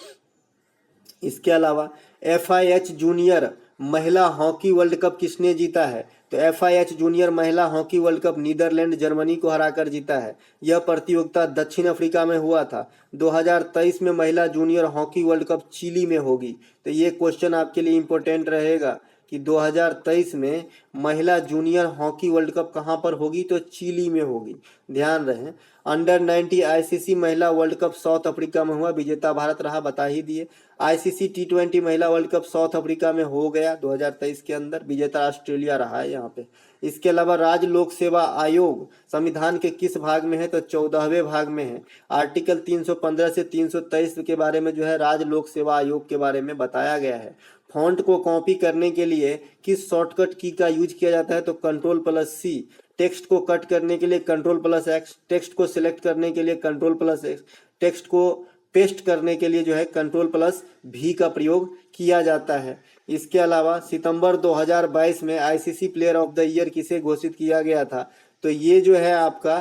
इसके अलावा FIH जूनियर महिला हॉकी वर्ल्ड कप किसने जीता है, तो FIH जूनियर महिला hockey world cup Netherland Germany को हराकर जीता है। यह प्रतियोगिता दक्षिण अफ्रीका में हुआ था। 2023 में महिला junior hockey world cup Chile में होगी। तो ये क्वेश्चन आपके लिए इंपॉर्टेंट रहेगा कि 2023 में महिला जूनियर हॉकी वर्ल्ड कप कहाँ पर होगी, तो चिली में होगी, ध्यान रहे। अंडर 90 ICC महिला वर्ल्ड कप साउथ अफ्रीका में हुआ, विजेता भारत रहा, बता ही दिए। ICC T20 महिला वर्ल्ड कप साउथ अफ्रीका में हो गया 2023 के अंदर, विजेता ऑस्ट्रेलिया रहा है यहाँ पे। इसके अलावा राज्य लोक सेवा आयोग संविधान के किस भाग में है, तो 14वें भाग में है। आर्टिकल 315 से 323 के बारे में जो है राज्य लोक सेवा आयोग के बारे में बताया गया है। फॉन्ट को कॉपी करने के लिए किस शॉर्टकट की का यूज किया जाता है, तो Ctrl+C। टेक्स्ट को कट करने के लिए Ctrl+X। टेक्स्ट को सिलेक्ट करने के लिए Ctrl+X। टेक्स्ट को पेस्ट करने के लिए जो है Ctrl+V का प्रयोग किया जाता है। इसके अलावा सितंबर 2022 में ICC player of the year किसे घोषित किया गया था, तो ये जो है आपका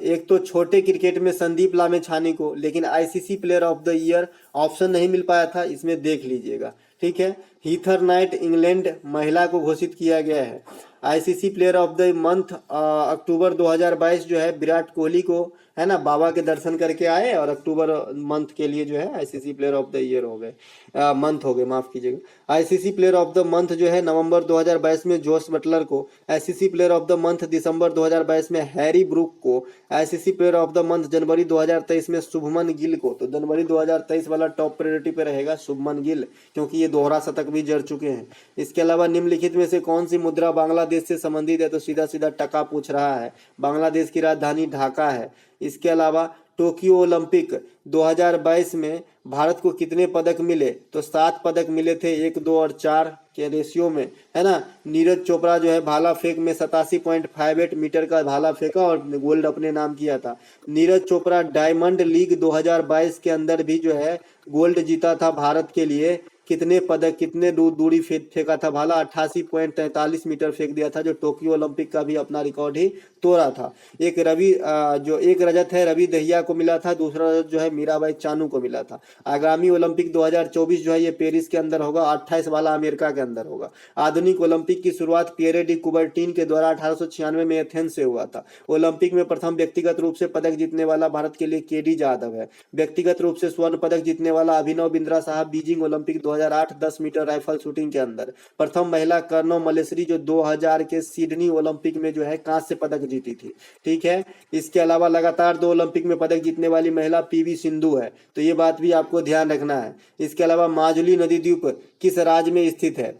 एक तो छोटे क्रिकेट में संदीप लामेछानी को, लेकिन ICC player of the year option नहीं मिल पाया था, इसमें देख लीजिएगा, ठीक है। हीथर नाइट इंग्लैंड महिला को घोषित किया गया है। ICC player of the month October 2022 जो है विराट कोहली को, है ना, बाबा के दर्शन करके आए और अक्टूबर मंथ के लिए जो है ICC player of the year हो गए, मंथ हो गए, माफ कीजिएगा। ICC player of the month जो है नवंबर 2022 में जोस बटलर को। ICC player of the month दिसंबर 2022 में हैरी ब्रूक को। ICC player of the month जनवरी 2023 में शुभमन गिल को। तो जनवरी 2023 वाला टॉप प्रायोरिटी पे रहेगा शुभमन गिल, क्योंकि ये दोहरा शतक भी जड़ चुके हैं। इसके अलावा निम्नलिखित में से कौन सी मुद्रा बांग्लादेश से संबंधित है, तो सीधा सीधा टका पूछ रहा है। बांग्लादेश की राजधानी ढाका है। इसके अलावा टोक्यो ओलंपिक 2022 में भारत को कितने पदक मिले, तो 7 पदक मिले थे, 1, 2 और 4 के रेशियो में, है ना। नीरज चोपड़ा जो है भाला फेंक में 87.58 मीटर का भाला फेंका और गोल्ड अपने नाम किया था। नीरज चोपड़ा डायमंड लीग 2022 के अंदर भी जो है गोल्ड जीता था भारत के लिए। कितने पदक, कितने दूरी फेंका था भाला, 88.43 मीटर फेंक दिया था, जो टोक्यो ओलंपिक का भी अपना रिकॉर्ड ही तोड़ा था। एक रजत है रवि दहिया को मिला था, दूसरा रजत जो है मीराबाई चानू को मिला था। आगामी ओलंपिक 2024 जो है ये पेरिस के अंदर होगा, 28 वाला अमेरिका के अंदर होगा। आधुनिक ओलंपिक की शुरुआत पियरे डी कुबर्टीन के द्वारा 1896 में एथेंस से हुआ था। ओलंपिक में प्रथम व्यक्तिगत रूप से पदक जीतने वाला भारत के लिए KD जाधव है। व्यक्तिगत रूप से स्वर्ण पदक जीतने वाला अभिनव बिंद्रा साहब Beijing Olympic 2008 10 metre rifle shooting के अंदर। प्रथम महिला कर्नो मलेश्वरी जो 2000 के सिडनी ओलंपिक में जो है कांस्य पदक जीती थी, ठीक है। इसके अलावा लगातार 2 ओलंपिक में पदक जीतने वाली महिला PV सिंधु है, तो ये बात भी आपको ध्यान रखना है। इसके अलावा माजुली नदी द्वीप किस राज्य में स्थित है,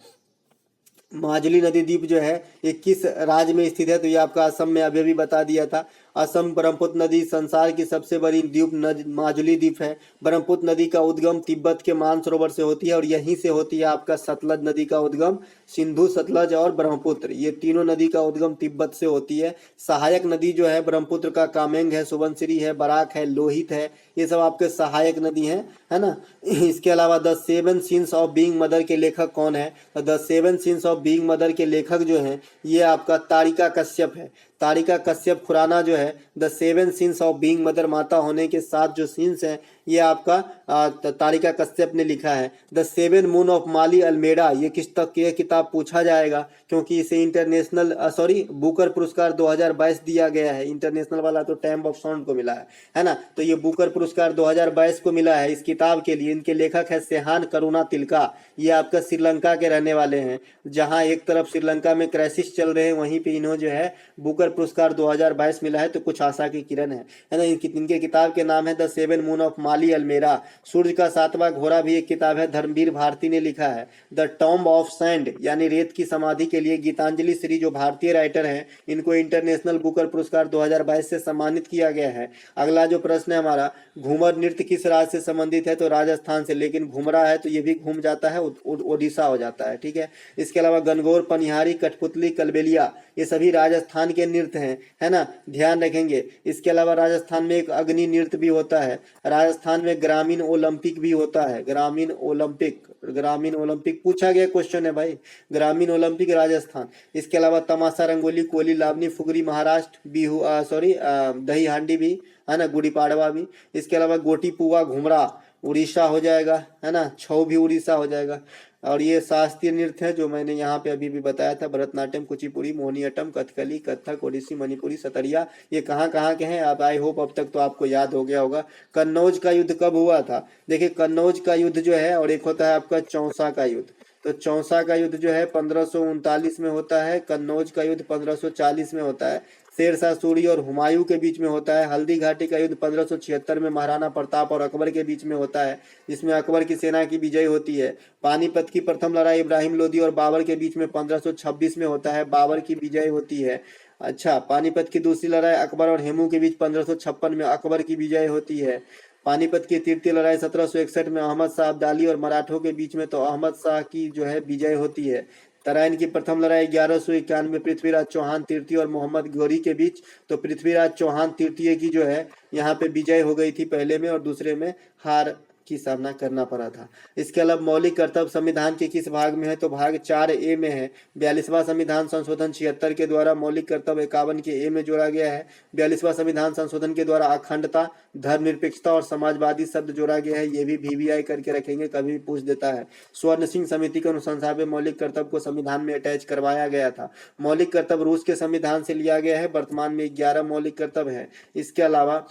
माजुली नदी द्वीप जो है ये किस राज्य में स्थित है, तो ये आपका असम में अभी भी बता दिया था। असम ब्रह्मपुत्र नदी संसार की सबसे बड़ी द्वीप माजुली द्वीप है। ब्रह्मपुत्र नदी का उद्गम तिब्बत के मानसरोवर से होती है और यहीं से होती है आपका सतलज नदी का उद्गम। सिंधु, सतलज और ब्रह्मपुत्र ये तीनों नदी का उद्गम तिब्बत से होती है। सहायक नदी जो है ब्रह्मपुत्र का कामेंग है, सुबनसिरी है, बराक है, लोहित है, ये सब आपके सहायक नदी हैं, है ना। इसके अलावा the 7 since of being mother के लेखक कौन है, तो the 7 since of being mother के लेखक जो हैं ये आपका तारिका कश्यप है। तारिका कश्यप खुराना जो है the 7 since of being mother, माता होने के 7 जो सिंस हैं ये आपका तारिका कश्यप ने लिखा है। The 7 moon of Maali Almeida ये किस तक ये किताब पूछा जाएगा, क्योंकि इसे इंटरनेशनल बुकर पुरस्कार 2022 दिया गया है। इंटरनेशनल वाला तो टाइम ऑफ साउंड को मिला है ना। तो ये बुकर पुरस्कार 2022 को मिला है इस किताब के लिए। इनके लेखक है सेहान करुणा तिलका। ये आपका श्रीलंका के रहने वाले हैं। जहां एक तरफ श्रीलंका में क्राइसिस चल रहे हैं, वहीं पे इन्हों जो है बुकर पुरस्कार 2022 मिला है, तो कुछ आशा की किरण है ना। इनके किताब के नाम है द 7 मून ऑफ पाली अल्मेरा। सूर्य का सातवां घोड़ा भी एक किताब है, धर्मवीर भारती ने लिखा है। द टॉम्ब ऑफ सैंड यानी रेत की समाधि के लिए गीतांजलि श्री जो भारतीय राइटर हैं, इनको इंटरनेशनल बुकर पुरस्कार 2022 से सम्मानित किया गया है। अगला जो प्रश्न है हमारा, घूमर नृत्य किस राज्य से संबंधित है? तो राजस्थान से, लेकिन घूमरा है तो ये भी घूम जाता है, ओडिशा हो जाता है। ठीक है, इसके अलावा गणगौर, पनिहारी, कठपुतली, कलबेलिया ये सभी राजस्थान के नृत्य हैं, है ना, ध्यान रखेंगे। इसके अलावा राजस्थान में एक अग्नि नृत्य भी होता है। राजस्थान में ग्रामीण ओलंपिक भी होता है, ग्रामीण ओलंपिक पूछा गया क्वेश्चन है भाई, ग्रामीण ओलंपिक राजस्थान। इसके अलावा तमाशा, रंगोली, कोली, लावनी, फुगरी महाराष्ट्र, बिहू दही हांडी भी है ना, गुड़ी पाड़वा भी। इसके अलावा गोटी पुआ घुमरा उड़ीसा हो जाएगा, है ना, छऊ भी उड़ीसा हो जाएगा। और ये शास्त्रीय नृत्य है जो मैंने यहाँ पे अभी भी बताया था, भरतनाट्यम, कुचिपुड़ी, मोहिनीअट्टम, कथकली, कथक, ओडिसी, मणिपुरी, सतरिया, ये कहाँ कहाँ के हैं आप, आई होप अब तक तो आपको याद हो गया होगा। कन्नौज का युद्ध कब हुआ था? देखिए कन्नौज का युद्ध जो है, और एक होता है आपका चौसा का युद्ध। तो चौसा का युद्ध जो है 1539 में होता है, कन्नौज का युद्ध 1540 में होता है। शेरशाह सूरी और हुमायूं के बीच में होता है। हल्दी घाटी का युद्ध 1576 में महाराणा प्रताप और अकबर के बीच में होता है, जिसमें अकबर की सेना की विजय होती है। पानीपत की प्रथम लड़ाई इब्राहिम लोदी और बाबर के बीच में 1526 में होता है, बाबर की विजय होती है। अच्छा, पानीपत की दूसरी लड़ाई अकबर और हेमू के बीच 1556 में अकबर की विजय होती है। पानीपत की तृतीय लड़ाई 1761 में अहमद शाह अब्दाली और मराठों के बीच में, तो अहमद शाह की जो है विजय होती है। तराइन की प्रथम लड़ाई 1191 में पृथ्वीराज चौहान तृतीय और मोहम्मद गौरी के बीच, तो पृथ्वीराज चौहान तृतीय की जो है यहाँ पे विजय हो गई थी पहले में, और दूसरे में हार की सामना करना पड़ा था। इसके अलावा मौलिक कर्तव्य संविधान के किस भाग में है? तो भाग 4A में है। 42वां संविधान संशोधन 76 के द्वारा मौलिक कर्तव्य 51 के A में जोड़ा गया है। 42वां संविधान संशोधन के द्वारा अखंडता, धर्मनिरपेक्षता और समाजवादी शब्द जोड़ा गया है। ये भी VVI करके रखेंगे, कभी भी पूछ देता है। स्वर्ण सिंह समिति के अनुशंसा में मौलिक कर्तव्य को संविधान में अटैच करवाया गया था। मौलिक कर्तव्य रूस के संविधान से लिया गया है। वर्तमान में 11 मौलिक कर्तव्य है। इसके अलावा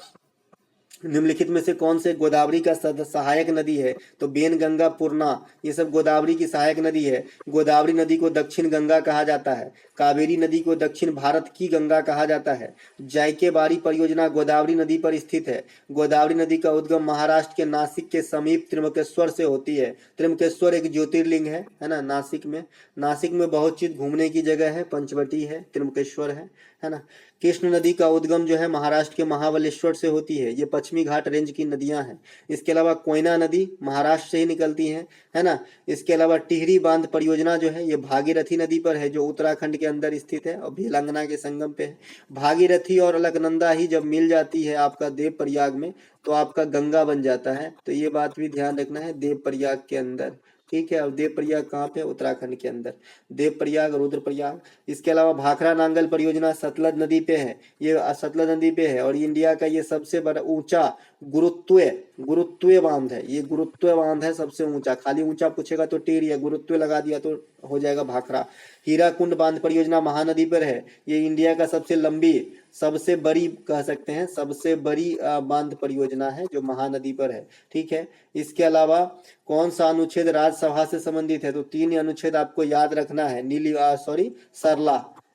निम्नलिखित में से कौन से गोदावरी का सहायक नदी है? तो बेन, गंगा, पूर्णा ये सब गोदावरी की सहायक नदी है। गोदावरी नदी को दक्षिण गंगा कहा जाता है। कावेरी नदी को दक्षिण भारत की गंगा कहा जाता है। जायके बारी परियोजना गोदावरी नदी पर स्थित है। गोदावरी नदी का उद्गम महाराष्ट्र के नासिक के समीप त्र्यंबकेश्वर से होती है। त्र्यंबकेश्वर एक ज्योतिर्लिंग है ना, नासिक में बहुत चीज घूमने की जगह है, पंचवटी है, त्र्यंबकेश्वर है ना। कृष्ण नदी का उद्गम जो है महाराष्ट्र के महाबलेश्वर से होती है। ये पश्चिमी घाट रेंज की नदियां हैं। इसके अलावा कोयना नदी महाराष्ट्र से ही निकलती है ना। इसके अलावा टिहरी बांध परियोजना जो है ये भागीरथी नदी पर है, जो उत्तराखंड के अंदर स्थित है और भेलंगना के संगम पे है। भागीरथी और अलकनंदा ही जब मिल जाती है आपका देवप्रयाग में, तो आपका गंगा बन जाता है। तो ये बात भी ध्यान रखना है, देवप्रयाग के अंदर। ठीक है, और देवप्रयाग कहाँ पे? उत्तराखंड के अंदर, देवप्रयाग, रुद्रप्रयाग। इसके अलावा भाखड़ा नांगल परियोजना सतलज नदी पे है। ये सतलज नदी पे है, और इंडिया का ये सबसे बड़ा ऊंचा गुरुत्वीय बांध है। ये गुरुत्वीय बांध है सबसे ऊंचा। खाली ऊंचा पूछेगा तो टेढ़ी है, गुरुत्वीय लगा दिया तो हो जाएगा भाखड़ा। हीराकुंड बांध परियोजना महानदी पर है। ये इंडिया का सबसे बड़ी कह सकते हैं, सबसे बड़ी बांध परियोजना है जो महानदी पर है। ठीक है, इसके अलावा कौन सा अनुच्छेद राज्यसभा से संबंधित है? तो 3 अनुच्छेद आपको याद रखना है।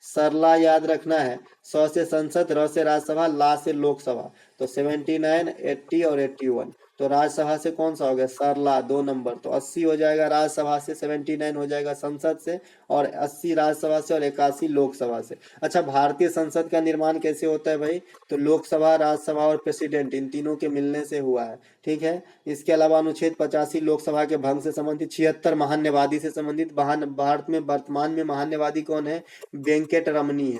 सरला याद रखना है। स से संसद, र से राज्यसभा, ला से लोकसभा। तो 79, 80 और 81। तो राज्यसभा से कौन सा हो गया? सरला, 2 नंबर। तो 80 हो जाएगा राज्यसभा से, 79 हो जाएगा संसद से, और 80 राज्यसभा से और 81 लोकसभा से। अच्छा, भारतीय संसद का निर्माण कैसे होता है भाई? तो लोकसभा, राज्यसभा और प्रेसिडेंट, इन तीनों के मिलने से हुआ है। ठीक है, इसके अलावा अनुच्छेद 85 लोकसभा के भंग से संबंधित। 76 महान्यवादी से संबंधित। भारत में वर्तमान में महान्यवादी कौन है? वेंकट रमनी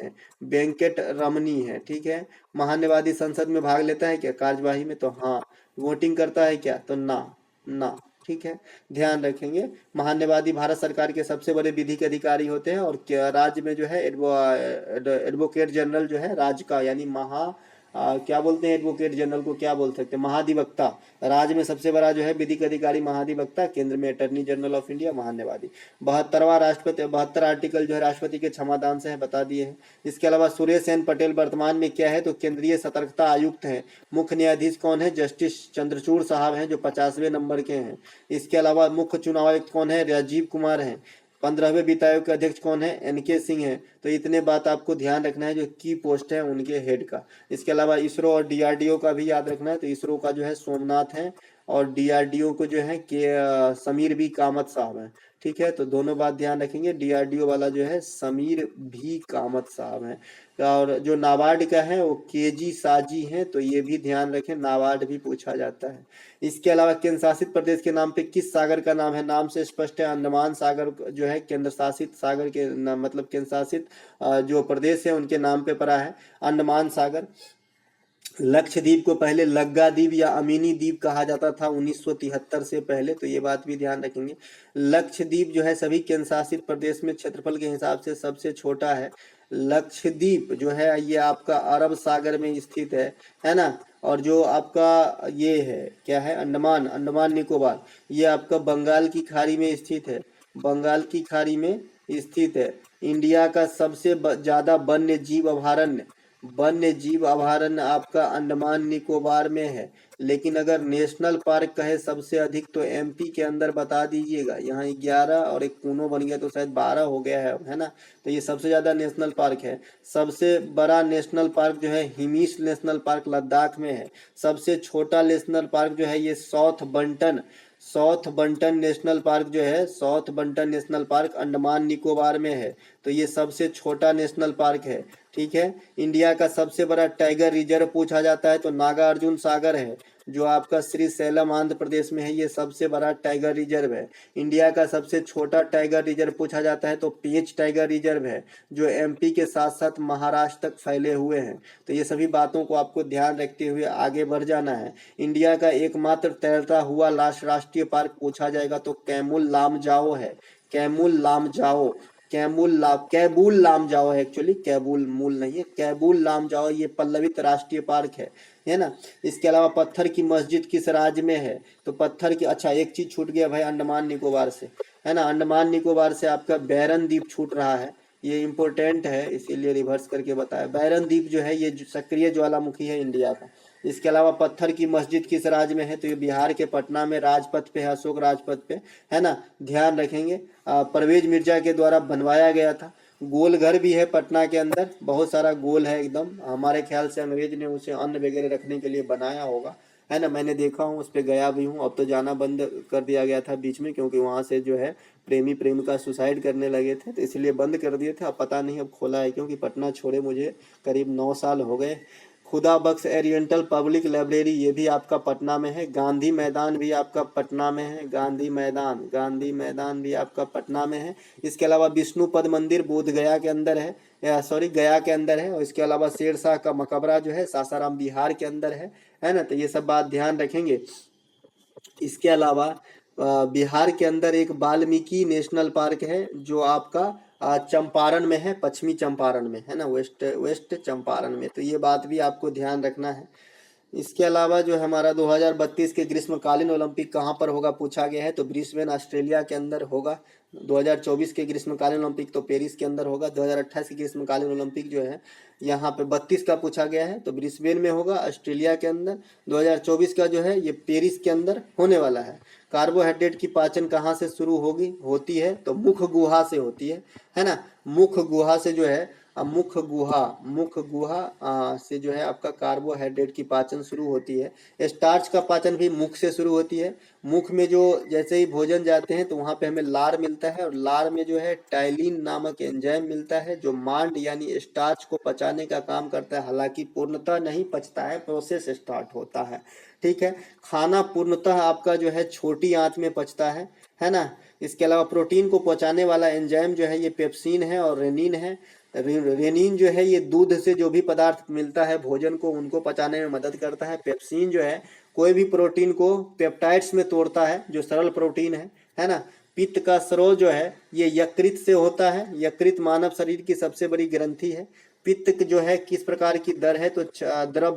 है। ठीक है, महान्यवादी संसद में भाग लेता है क्या कार्यवाही में? तो हाँ। वोटिंग करता है क्या? तो ना। ठीक है, ध्यान रखेंगे। महान्यवादी भारत सरकार के सबसे बड़े विधिक अधिकारी होते हैं, और राज्य में जो है एडवोकेट जनरल जो है राज्य का, यानी क्या बोलते हैं एडवोकेट जनरल को, क्या बोल सकते हैं? महाधिवक्ता। राज्य में सबसे बड़ा जो है विधिक अधिकारी महाधिवक्ता, केंद्र में अटर्नी जनरल ऑफ इंडिया, महान्यवादी। 72 आर्टिकल जो है राष्ट्रपति के क्षमादान से है, बता दिए हैं। इसके अलावा सुरेश एन पटेल वर्तमान में क्या है? तो केंद्रीय सतर्कता आयुक्त है। मुख्य न्यायाधीश कौन है? जस्टिस चंद्रचूड़ साहब हैं, जो 50वें नंबर के हैं। इसके अलावा मुख्य चुनाव आयुक्त कौन है? राजीव कुमार है। 15वें वित्त आयोग के अध्यक्ष कौन है? एनके सिंह है। तो इतने बात आपको ध्यान रखना है जो की पोस्ट है उनके हेड का। इसके अलावा इसरो और डीआरडीओ का भी याद रखना है। तो इसरो का जो है सोमनाथ है और डीआरडीओ को जो है समीर बी कामत साहब है। ठीक है, तो दोनों बात ध्यान रखेंगे। डीआरडीओ वाला जो है समीर भी कामत साहब है और जो नाबार्ड का है वो केजी साजी है। तो ये भी ध्यान रखें, नाबार्ड भी पूछा जाता है। इसके अलावा केंद्र शासित प्रदेश के नाम पे किस सागर का नाम है? नाम से स्पष्ट है, अंडमान सागर जो है केंद्र शासित सागर के मतलब केंद्र शासित जो प्रदेश है उनके नाम पे पड़ा है, अंडमान सागर। लक्षद्वीप को पहले लग्गाद्वीप या अमीनी द्वीप कहा जाता था 1973 से पहले। तो ये बात भी ध्यान रखेंगे। लक्षद्वीप जो है सभी केंद्र शासित प्रदेश में क्षेत्रफल के हिसाब से सबसे छोटा है। लक्षद्वीप जो है ये आपका अरब सागर में स्थित है ना। और जो आपका ये है क्या है, अंडमान निकोबार, ये आपका बंगाल की खाड़ी में स्थित है, बंगाल की खाड़ी में स्थित है। इंडिया का सबसे ज्यादा वन्य जीव अभयारण्य आपका अंडमान निकोबार में है। लेकिन अगर नेशनल पार्क कहे सबसे अधिक तो एमपी के अंदर बता दीजिएगा। यहाँ 11 और एक कूनो बन गया तो शायद 12 हो गया है ना। तो ये सबसे ज्यादा नेशनल पार्क है। सबसे बड़ा नेशनल पार्क जो है हिमीस नेशनल पार्क लद्दाख में है। सबसे छोटा नेशनल पार्क जो है ये साउथ बंटन नेशनल पार्क जो है, south Button national park Andaman Nicobar में है। तो ये सबसे छोटा नेशनल पार्क है। ठीक है, इंडिया का सबसे बड़ा टाइगर रिजर्व पूछा जाता है तो नागार्जुन सागर है जो आपका श्रीशैलम आंध्र प्रदेश में है। ये सबसे बड़ा टाइगर रिजर्व है। इंडिया का सबसे छोटा टाइगर रिजर्व पूछा जाता है तो पेंच टाइगर रिजर्व है जो एमपी के साथ साथ महाराष्ट्र तक फैले हुए हैं। तो ये सभी बातों को आपको ध्यान रखते हुए आगे बढ़ जाना है। इंडिया का एकमात्र तैरता हुआ राष्ट्रीय पार्क पूछा जाएगा तो कैमूल लामजाओ है। कैबूल लामजाओ है, एक्चुअली कैबूल मूल नहीं है, कैबूल लामजाओ ये पल्लवित राष्ट्रीय पार्क है ना। इसके अलावा पत्थर की मस्जिद किस राज्य में है? तो पत्थर की, अच्छा एक चीज छूट गया भाई अंडमान निकोबार से, है ना। अंडमान निकोबार से आपका बैरन द्वीप छूट रहा है, ये इंपॉर्टेंट है इसीलिए रिवर्स करके बताया। बैरन द्वीप जो है ये सक्रिय ज्वालामुखी है इंडिया का। इसके अलावा पत्थर की मस्जिद किस राज्य में है? तो ये बिहार के पटना में राजपथ पे है, अशोक राजपथ पे, है ना। ध्यान रखेंगे। परवेज मिर्जा के द्वारा बनवाया गया था। गोल घर भी है पटना के अंदर, बहुत सारा गोल है एकदम। हमारे ख्याल से अंग्रेज ने उसे अन्न वगैरह रखने के लिए बनाया होगा, है ना। मैंने देखा हूँ, उस पर गया भी हूँ। अब तो जाना बंद कर दिया गया था बीच में क्योंकि वहाँ से जो है प्रेमिका सुसाइड करने लगे थे तो इसलिए बंद कर दिए थे। अब पता नहीं अब खोला है क्योंकि पटना छोड़े मुझे करीब 9 साल हो गए। खुदा बख्श ओरिएंटल पब्लिक लाइब्रेरी ये भी आपका पटना में है। गांधी मैदान भी आपका पटना में है, गांधी मैदान भी आपका पटना में है। इसके अलावा विष्णुपद मंदिर बोध गया के अंदर है, गया के अंदर है। और इसके अलावा शेरशाह का मकबरा जो है सासाराम बिहार के अंदर है ना। तो ये सब बात ध्यान रखेंगे। इसके अलावा बिहार के अंदर एक वाल्मीकि नेशनल पार्क है जो आपका चंपारण में है, पश्चिमी चंपारण में, है ना, वेस्ट चंपारण में। तो ये बात भी आपको ध्यान रखना है। इसके अलावा जो हमारा 2032 के ग्रीष्मकालीन ओलंपिक कहाँ पर होगा पूछा गया है तो ब्रिस्बेन ऑस्ट्रेलिया के अंदर होगा। 2024 के ग्रीष्मकालीन ओलंपिक तो पेरिस के अंदर होगा। 2028 के ग्रीष्मकालीन ओलंपिक जो है यहाँ पे 32 का पूछा गया है तो ब्रिस्बेन में होगा, ऑस्ट्रेलिया के अंदर। 2024 का जो है ये पेरिस के अंदर होने वाला है। कार्बोहाइड्रेट की पाचन कहाँ से शुरू होती है तो मुख गुहा से होती है ना। मुख गुहा से जो है मुख गुहा से जो है आपका कार्बोहाइड्रेट की पाचन शुरू होती है। स्टार्च का पाचन भी मुख से शुरू होती है। मुख में जो जैसे ही भोजन जाते हैं तो वहां पे हमें लार मिलता है और लार में जो है टाइलिन नामक एंजाइम मिलता है जो मांड यानी स्टार्च को पचाने का काम करता है। हालांकि पूर्णतः नहीं पचता है, प्रोसेस स्टार्ट होता है। ठीक है, खाना पूर्णतः आपका जो है छोटी आंच में पचता है ना। इसके अलावा प्रोटीन को पहुंचाने वाला एंजाइम जो है ये पेप्सिन है और रेनिन है। रेनिन जो है ये दूध से जो भी पदार्थ मिलता है भोजन को उनको पचाने में मदद करता है। पेप्सिन जो है कोई भी प्रोटीन को पेप्टाइड्स में तोड़ता है जो सरल प्रोटीन है ना। पित्त का स्रोत जो है ये यकृत से होता है। यकृत मानव शरीर की सबसे बड़ी ग्रंथि है। पित्त जो है किस प्रकार की द्रव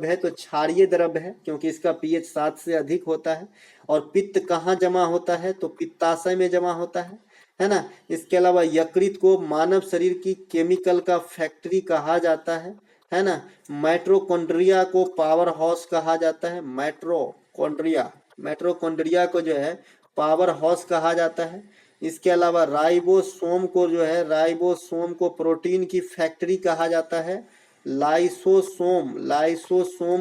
है तो क्षारीय द्रव है क्योंकि इसका पीएच 7 से अधिक होता है। और पित्त कहाँ जमा होता है तो पित्ताशय में जमा होता है ना। इसके अलावा यकृत को मानव शरीर की केमिकल का फैक्ट्री कहा जाता है ना। माइटोकॉन्ड्रिया को पावर हाउस कहा जाता है। माइटोकॉन्ड्रिया को जो है पावर हाउस कहा जाता है। इसके अलावा राइबोसोम को जो है, राइबोसोम को प्रोटीन की फैक्ट्री कहा जाता है। लाइसोसोम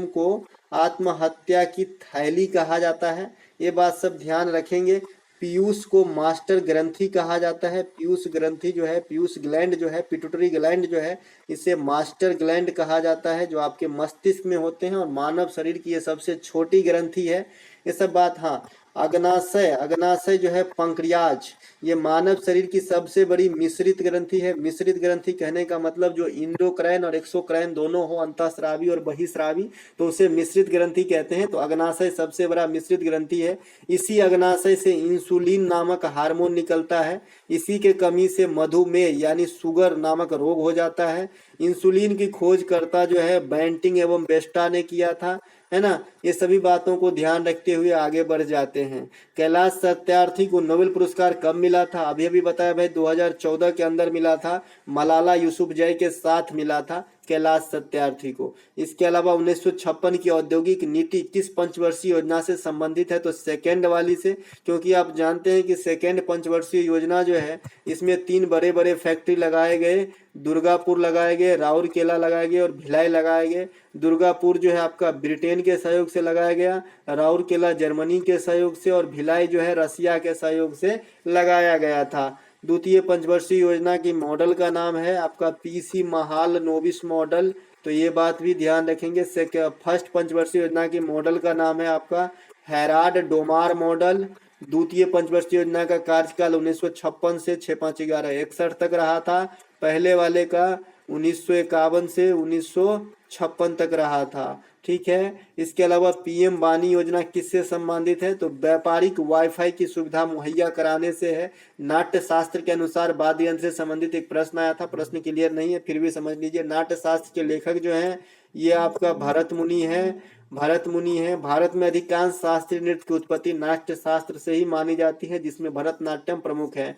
को आत्महत्या की थैली कहा जाता है। ये बात सब ध्यान रखेंगे। पीयूष को मास्टर ग्रंथि कहा जाता है। पीयूष ग्रंथि जो है, पीयूष ग्लैंड जो है, पिट्यूटरी ग्लैंड जो है, इसे मास्टर ग्लैंड कहा जाता है, जो आपके मस्तिष्क में होते हैं और मानव शरीर की ये सबसे छोटी ग्रंथि है। ये सब बात। हाँ, अग्नाशय, अग्नाशय जो है पंक्रियाज, ये मानव शरीर की सबसे बड़ी मिश्रित ग्रंथि है। मिश्रित ग्रंथि कहने का मतलब जो इंडोक्राइन और एक्सोक्राइन दोनों हो, अंतःस्रावी और बहिस्रावी, तो उसे मिश्रित ग्रंथि कहते हैं। तो अग्नाशय सबसे बड़ा मिश्रित ग्रंथि है। इसी अग्नाशय से इंसुलिन नामक हार्मोन निकलता है। इसी के कमी से मधुमेह यानी शुगर नामक रोग हो जाता है। इंसुलिन की खोजकर्ता जो है बैंटिंग एवं बेस्टा ने किया था, है ना। ये सभी बातों को ध्यान रखते हुए आगे बढ़ जाते हैं। कैलाश सत्यार्थी को नोबेल पुरस्कार कब मिला था? अभी बताया भाई, 2014 के अंदर मिला था। मलाला यूसुफजई के साथ मिला था कैलाश सत्यार्थी को। इसके अलावा 1956 की औद्योगिक नीति किस पंचवर्षीय योजना से संबंधित है? तो सेकेंड वाली से, क्योंकि आप जानते हैं कि सेकेंड पंचवर्षीय योजना जो है, इसमें 3 बड़े बड़े फैक्ट्री लगाए गए। दुर्गापुर लगाए गए, राउरकेला लगाए गए और भिलाई लगाए गए। दुर्गापुर जो है आपका ब्रिटेन के सहयोग से लगाया गया, राउरकेला जर्मनी के सहयोग से और भिलाई जो है रसिया के सहयोग से लगाया गया था। द्वितीय पंचवर्षीय योजना की मॉडल का नाम है आपका पीसी महालनोबिस मॉडल, तो ये बात भी ध्यान रखेंगे। फर्स्ट पंचवर्षीय योजना की मॉडल का नाम है आपका हेराड डोमार मॉडल। द्वितीय पंचवर्षीय योजना का कार्यकाल 1956 से 6-5-11-61 तक रहा था। पहले वाले का 1951 से 1956 तक रहा था। ठीक है। इसके अलावा पीएम वाणी योजना किससे संबंधित है? तो व्यापारिक वाईफाई की सुविधा मुहैया कराने से है। नाट्य शास्त्र के अनुसार वाद्य यंत्र से संबंधित एक प्रश्न आया था, प्रश्न क्लियर नहीं है फिर भी समझ लीजिए। नाट्य शास्त्र के लेखक जो हैं ये आपका भरत मुनि है। भरत मुनि है। भारत में अधिकांश शास्त्रीय नृत्य की उत्पत्ति नाट्य शास्त्र से ही मानी जाती है, जिसमें भरतनाट्यम प्रमुख है।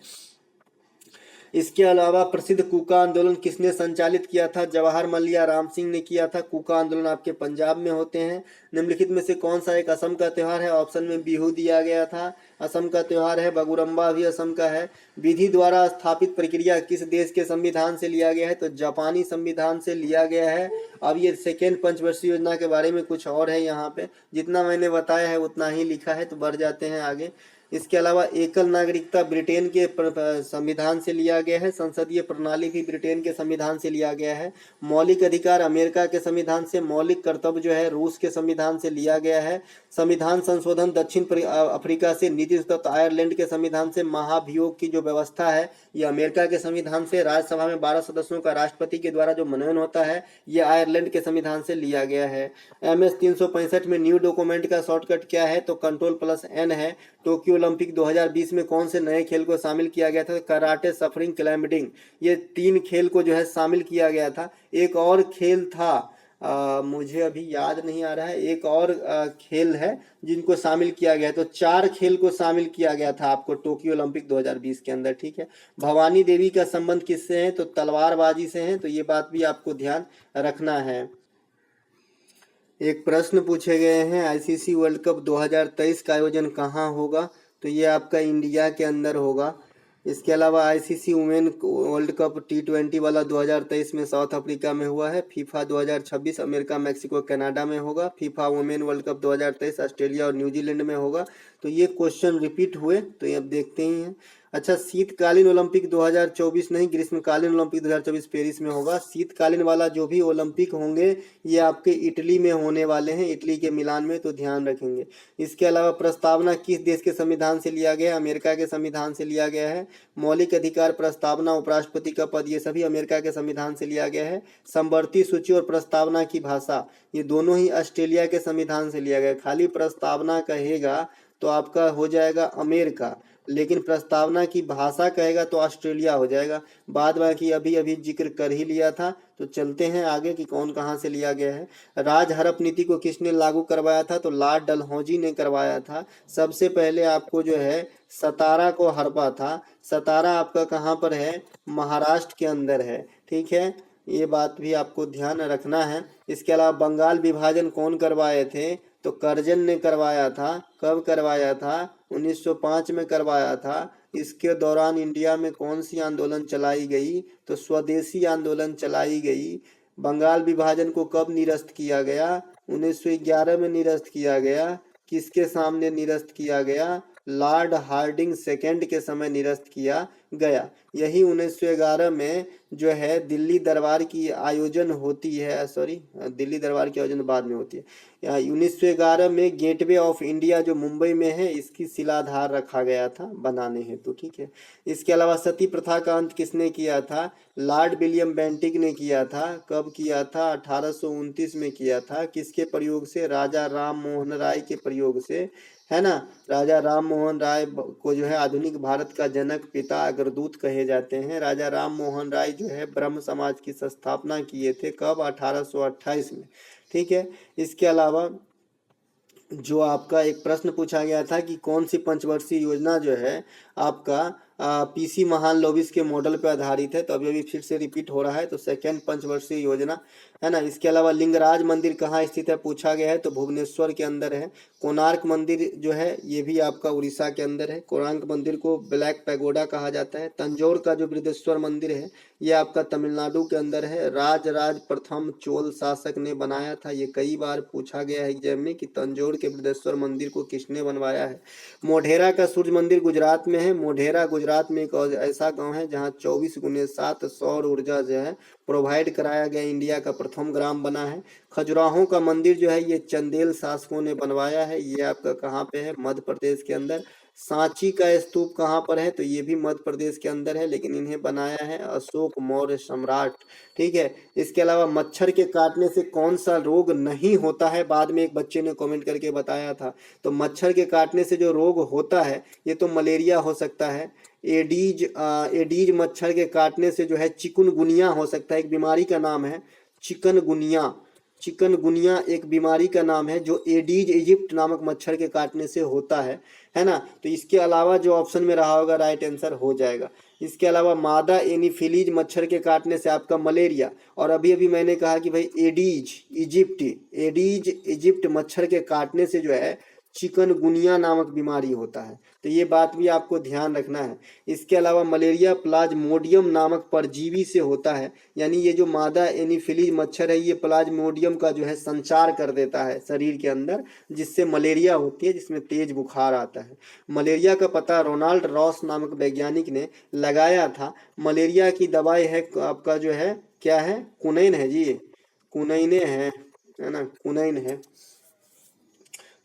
इसके अलावा प्रसिद्ध कूका आंदोलन किसने संचालित किया था? जवाहर मल्लिया राम सिंह ने किया था। कूका आंदोलन आपके पंजाब में होते हैं। निम्नलिखित में से कौन सा एक असम का त्योहार है? ऑप्शन में बिहू दिया गया था। असम का त्योहार है। बगुरम्बा भी असम का है। विधि द्वारा स्थापित प्रक्रिया किस देश के संविधान से लिया गया है? तो जापानी संविधान से लिया गया है। अब ये सेकेंड पंचवर्षीय योजना के बारे में कुछ और है, यहाँ पे जितना मैंने बताया है उतना ही लिखा है, तो बढ़ जाते हैं आगे। इसके अलावा एकल नागरिकता ब्रिटेन के संविधान से लिया गया है। संसदीय प्रणाली भी ब्रिटेन के संविधान से लिया गया है। मौलिक अधिकार अमेरिका के संविधान से, मौलिक कर्तव्य जो है रूस के संविधान से लिया गया है। संविधान संशोधन दक्षिण अफ्रीका से, नीति तत्व आयरलैंड के संविधान से, महाभियोग की जो व्यवस्था है ये अमेरिका के संविधान से, राज्यसभा में 12 सदस्यों का राष्ट्रपति के द्वारा जो मनोनयन होता है ये आयरलैंड के संविधान से लिया गया है। MS 365 में न्यू डॉक्यूमेंट का शॉर्टकट क्या है? तो Ctrl+N है। टोक्यो ओलंपिक 2020 में कौन से नए खेल को शामिल किया गया था? कराटे, सफरिंग, क्लाइंबिंग, ये 3 खेल को जो है शामिल किया गया था। एक और खेल था, मुझे अभी याद नहीं आ रहा है, एक और खेल है जिनको शामिल किया गया, तो 4 खेल को शामिल किया गया था आपको टोक्यो ओलंपिक 2020 के अंदर। ठीक है। भवानी देवी का संबंध किससे है? तो तलवारबाजी से है, तो ये बात भी आपको ध्यान रखना है। एक प्रश्न पूछे गए हैं, ICC वर्ल्ड कप 2023 का आयोजन कहाँ होगा? तो ये आपका इंडिया के अंदर होगा। इसके अलावा ICC women world cup T20 वाला 2023 में साउथ अफ्रीका में हुआ है। फीफा 2026 अमेरिका, मैक्सिको, कनाडा में होगा। FIFA women world cup 2023 Australia और न्यूजीलैंड में होगा। तो ये क्वेश्चन रिपीट हुए, तो ये अब देखते ही हैं। अच्छा, शीतकालीन ओलंपिक 2024 नहीं, ग्रीष्मकालीन ओलंपिक 2024 पेरिस में होगा। शीतकालीन वाला जो भी ओलंपिक होंगे ये आपके इटली में होने वाले हैं, इटली के मिलान में, तो ध्यान रखेंगे। इसके अलावा प्रस्तावना किस देश के संविधान से लिया गया है? अमेरिका के संविधान से लिया गया है। मौलिक अधिकार, प्रस्तावना, उपराष्ट्रपति का पद, ये सभी अमेरिका के संविधान से लिया गया है। समवर्ती सूची और प्रस्तावना की भाषा, ये दोनों ही ऑस्ट्रेलिया के संविधान से लिया गया है। खाली प्रस्तावना कहेगा तो आपका हो जाएगा अमेरिका, लेकिन प्रस्तावना की भाषा कहेगा तो ऑस्ट्रेलिया हो जाएगा। बाद बाकी अभी अभी जिक्र कर ही लिया था, तो चलते हैं आगे कि कौन कहाँ से लिया गया है। राज हड़प नीति को किसने लागू करवाया था? तो लॉर्ड डलहौजी ने करवाया था। सबसे पहले आपको जो है सतारा को हड़पा था। सतारा आपका कहाँ पर है? महाराष्ट्र के अंदर है। ठीक है, ये बात भी आपको ध्यान रखना है। इसके अलावा बंगाल विभाजन कौन करवाए थे? तो कर्जन ने करवाया था। कब करवाया था? 1905 में करवाया था। इसके दौरान इंडिया में कौन सी आंदोलन चलाई गई? तो स्वदेशी आंदोलन चलाई गई। बंगाल विभाजन को कब निरस्त किया गया? 1911 में निरस्त किया गया। किसके सामने निरस्त किया गया? लॉर्ड हार्डिंग सेकेंड के समय निरस्त किया गया। यही 1911 में जो है दिल्ली दरबार की आयोजन होती है, सॉरी दिल्ली दरबार की आयोजन बाद में होती है। 1911 में गेटवे ऑफ इंडिया जो मुंबई में है इसकी शिलाधार रखा गया था बनाने हेतु, ठीक है। इसके अलावा सती प्रथा का अंत किसने किया था? लॉर्ड विलियम बेंटिक ने किया था। कब किया था? 1829 में किया था। किसके प्रयोग से? राजा राम मोहन राय के प्रयोग से, है ना। राजा राम मोहन राय को जो है आधुनिक भारत का जनक, पिता, अग्रदूत कहे जाते हैं। राजा राम मोहन राय जो है ब्रह्म समाज की स्थापना किए थे। कब? 1828 में, ठीक है। इसके अलावा जो आपका एक प्रश्न पूछा गया था कि कौन सी पंचवर्षीय योजना जो है आपका पीसी महान लोविस के मॉडल पर आधारित है, तो अभी अभी फिर से रिपीट हो रहा है, तो सेकेंड पंचवर्षीय योजना, है ना। इसके अलावा लिंगराज मंदिर कहाँ स्थित है पूछा गया है, तो भुवनेश्वर के अंदर है। कोणार्क मंदिर जो है ये भी आपका उड़ीसा के अंदर है। कोणार्क मंदिर को ब्लैक पैगोडा कहा जाता है। तंजौर का जो बृहदेश्वर मंदिर है ये आपका तमिलनाडु के अंदर है। राजराज प्रथम चोल शासक ने बनाया था, ये कई बार पूछा गया है एग्जाम में कि तंजौर के बृहदेश्वर मंदिर को किसने बनवाया है। मोढेरा का सूर्य मंदिर गुजरात में है। मोढेरा गुजरात में एक ऐसा गांव है जहां 24x7 सौर ऊर्जा जो है प्रोवाइड कराया गया, इंडिया का प्रथम ग्राम बना है। खजुराहो का मंदिर जो है ये चंदेल शासकों ने बनवाया है, ये आपका कहाँ पे है? मध्य प्रदेश के अंदर। सांची का स्तूप कहाँ पर है? तो ये भी मध्य प्रदेश के अंदर है, लेकिन इन्हें बनाया है अशोक मौर्य सम्राट, ठीक है। इसके अलावा मच्छर के काटने से कौन सा रोग नहीं होता है? बाद में एक बच्चे ने कमेंट करके बताया था। तो मच्छर के काटने से जो रोग होता है ये तो मलेरिया हो सकता है। एडीज मच्छर के काटने से जो है चिकुनगुनिया हो सकता है, एक बीमारी का नाम है चिकनगुनिया। चिकनगुनिया एक बीमारी का नाम है जो एडीज इजिप्ट नामक मच्छर के काटने से होता है ना। तो इसके अलावा जो ऑप्शन में रहा होगा राइट आंसर हो जाएगा। इसके अलावा मादा एनीफिलीज मच्छर के काटने से आपका मलेरिया, और अभी अभी मैंने कहा कि भाई एडीज इजिप्ट मच्छर के काटने से जो है चिकनगुनिया नामक बीमारी होता है, तो ये बात भी आपको ध्यान रखना है। इसके अलावा मलेरिया प्लाज्मोडियम नामक परजीवी से होता है, यानी ये जो मादा एनीफिलीज मच्छर है ये प्लाज्मोडियम का जो है संचार कर देता है शरीर के अंदर, जिससे मलेरिया होती है, जिसमें तेज बुखार आता है। मलेरिया का पता रोनाल्ड रॉस नामक वैज्ञानिक ने लगाया था। मलेरिया की दवाई है आपका जो है क्या है? कुनैन है जी, कुनैने है ना, कुनैन है।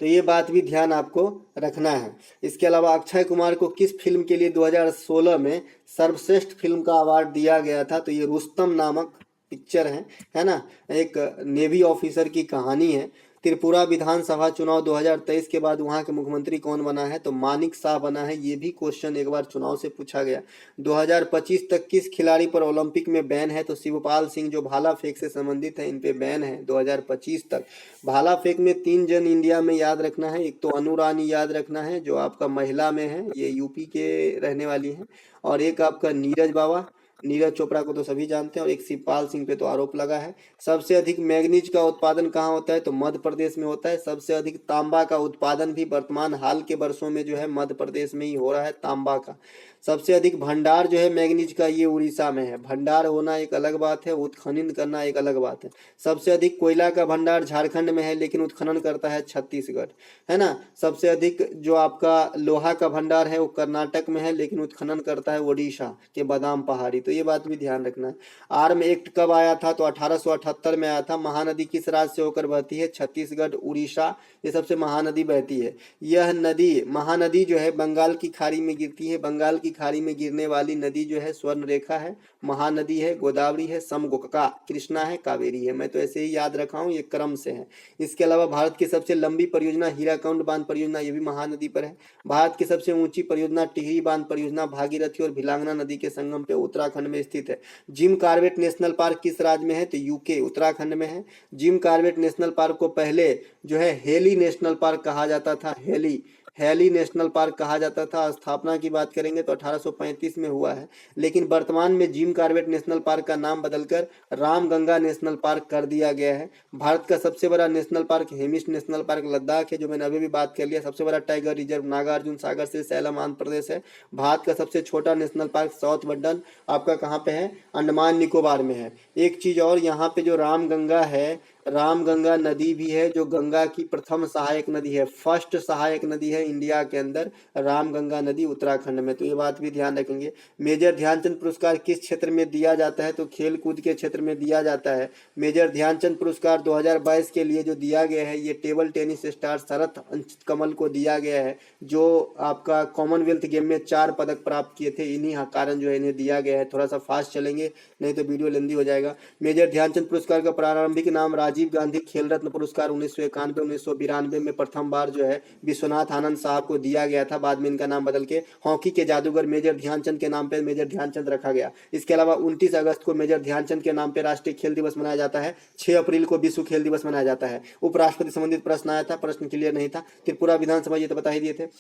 तो ये बात भी ध्यान आपको रखना है। इसके अलावा अक्षय कुमार को किस फिल्म के लिए 2016 में सर्वश्रेष्ठ फिल्म का अवार्ड दिया गया था? तो ये रुस्तम नामक पिक्चर है ना, एक नेवी ऑफिसर की कहानी है। त्रिपुरा विधानसभा चुनाव 2023 के बाद वहां के मुख्यमंत्री कौन बना है? तो मानिक शाह बना है। ये भी क्वेश्चन एक बार चुनाव से पूछा गया। 2025 तक किस खिलाड़ी पर ओलंपिक में बैन है? तो शिवपाल सिंह जो भाला फेंक से संबंधित है इन पे बैन है 2025 तक। भाला फेंक में 3 जन इंडिया में याद रखना है। एक तो अनु रानी याद रखना है जो आपका महिला में है, ये यूपी के रहने वाली है, और एक आपका नीरज बाबा, नीरज चोपड़ा को तो सभी जानते हैं, और एक शिवपाल सिंह पे तो आरोप लगा है। सबसे अधिक मैग्नीज का उत्पादन कहाँ होता है? तो मध्य प्रदेश में होता है। सबसे अधिक तांबा का उत्पादन भी वर्तमान हाल के वर्षों में जो है मध्य प्रदेश में ही हो रहा है तांबा का। सबसे अधिक भंडार जो है मैग्नीज का ये उड़ीसा में है। भंडार होना एक अलग बात है, उत्खनन करना एक अलग बात है। सबसे अधिक कोयला का भंडार झारखंड में है, लेकिन उत्खनन करता है छत्तीसगढ़, है ना। सबसे अधिक जो आपका लोहा का भंडार है वो कर्नाटक में है, लेकिन उत्खनन करता है ओडिशा के बादाम पहाड़ी। तो ये बात भी ध्यान रखना है। आर्म एक्ट कब आया था? तो 1878 में आया था। महानदी किस राज्य से होकर बहती है? छत्तीसगढ़, उड़ीसा, ये सबसे महानदी बहती है। यह नदी महानदी जो है बंगाल की खाड़ी में गिरती है। बंगाल की खाड़ी में गिरने वाली नदी जो है स्वर्ण रेखा है, महानदी है, गोदावरी है, समगोका, कृष्णा है, कावेरी है। मैं तो ऐसे ही याद रखा हूँ, ये क्रम से है। इसके अलावा भारत की सबसे लंबी परियोजना हीराकुंड बांध परियोजना, ये भी महानदी पर है। भारत की सबसे ऊंची परियोजना टिहरी बांध परियोजना भागीरथी और भिलांगना नदी के संगम पे उत्तराखंड में स्थित है। जिम कॉर्बेट नेशनल पार्क किस राज्य में है? तो यूके, उत्तराखंड में है। जिम कॉर्बेट नेशनल पार्क को पहले जो है हेली नेशनल पार्क कहा जाता था, हेली, हैली नेशनल पार्क कहा जाता था। स्थापना की बात करेंगे तो 1835 में हुआ है, लेकिन वर्तमान में जिम कॉर्बेट नेशनल पार्क का नाम बदलकर रामगंगा नेशनल पार्क कर दिया गया है। भारत का सबसे बड़ा national park Hemis national park Ladakh है, जो मैंने अभी भी बात कर लिया। सबसे बड़ा टाइगर रिजर्व नागार्जुन सागर से सैलम आंध्र प्रदेश है। भारत का सबसे छोटा नेशनल पार्क साउथ बड्डन आपका कहाँ पे है, अंडमान निकोबार में है। एक चीज और, यहाँ पे जो रामगंगा है, रामगंगा नदी भी है, जो गंगा की प्रथम सहायक नदी है, फर्स्ट सहायक नदी है इंडिया के अंदर, रामगंगा नदी उत्तराखंड में। तो ये बात भी ध्यान रखेंगे। मेजर ध्यानचंद पुरस्कार किस क्षेत्र में दिया जाता है, तो खेल कूद के क्षेत्र में दिया जाता है। मेजर ध्यानचंद पुरस्कार 2022 के लिए जो दिया गया है, ये टेबल टेनिस स्टार शरत अंकित कमल को दिया गया है, जो आपका कॉमनवेल्थ गेम में 4 पदक प्राप्त किए थे। इन्हीं कारण जो है इन्हें दिया गया है। थोड़ा सा फास्ट चलेंगे नहीं तो वीडियो लेंदी हो जाएगा। मेजर ध्यानचंद पुरस्कार का प्रारंभिक नाम राजीव गांधी खेल रत्न पुरस्कार 1991-1992 में प्रथम बार जो है विश्वनाथ आनंद साहब को दिया गया था। बाद में इनका नाम बदल के हॉकी के जादूगर मेजर ध्यानचंद के नाम पे मेजर ध्यानचंद रखा गया। इसके अलावा 29 अगस्त को मेजर ध्यानचंद के नाम पे राष्ट्रीय खेल दिवस मनाया जाता है। 6 अप्रैल को विश्व खेल दिवस मनाया जाता है। उपराष्ट्रपति संबंधित प्रश्न आया था, प्रश्न क्लियर नहीं था। त्रिपुरा विधानसभा ये तो बता ही दिए थे।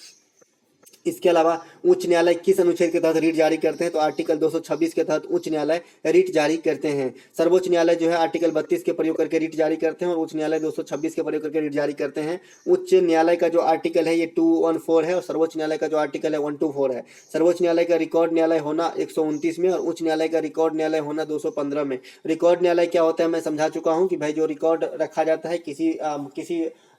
इसके अलावा उच्च न्यायालय किस अनुच्छेद के तहत रीट जारी करते हैं, तो आर्टिकल 226 के तहत उच्च न्यायालय रीट जारी करते हैं। सर्वोच्च न्यायालय जो है आर्टिकल 32 के प्रयोग करके रीट जारी करते हैं और उच्च न्यायालय 226 के प्रयोग करके रीट जारी करते हैं। उच्च न्यायालय का जो आर्टिकल है ये 214 है और सर्वोच्च न्यायालय का जो आर्टिकल है 124 है। सर्वोच्च न्यायालय का रिकॉर्ड न्यायालय होना 129 में और उच्च न्यायालय का रिकॉर्ड न्यायालय होना 215 में। रिकॉर्ड न्यायालय क्या होता है मैं समझा चुका हूँ कि भाई जो रिकॉर्ड रखा जाता है किसी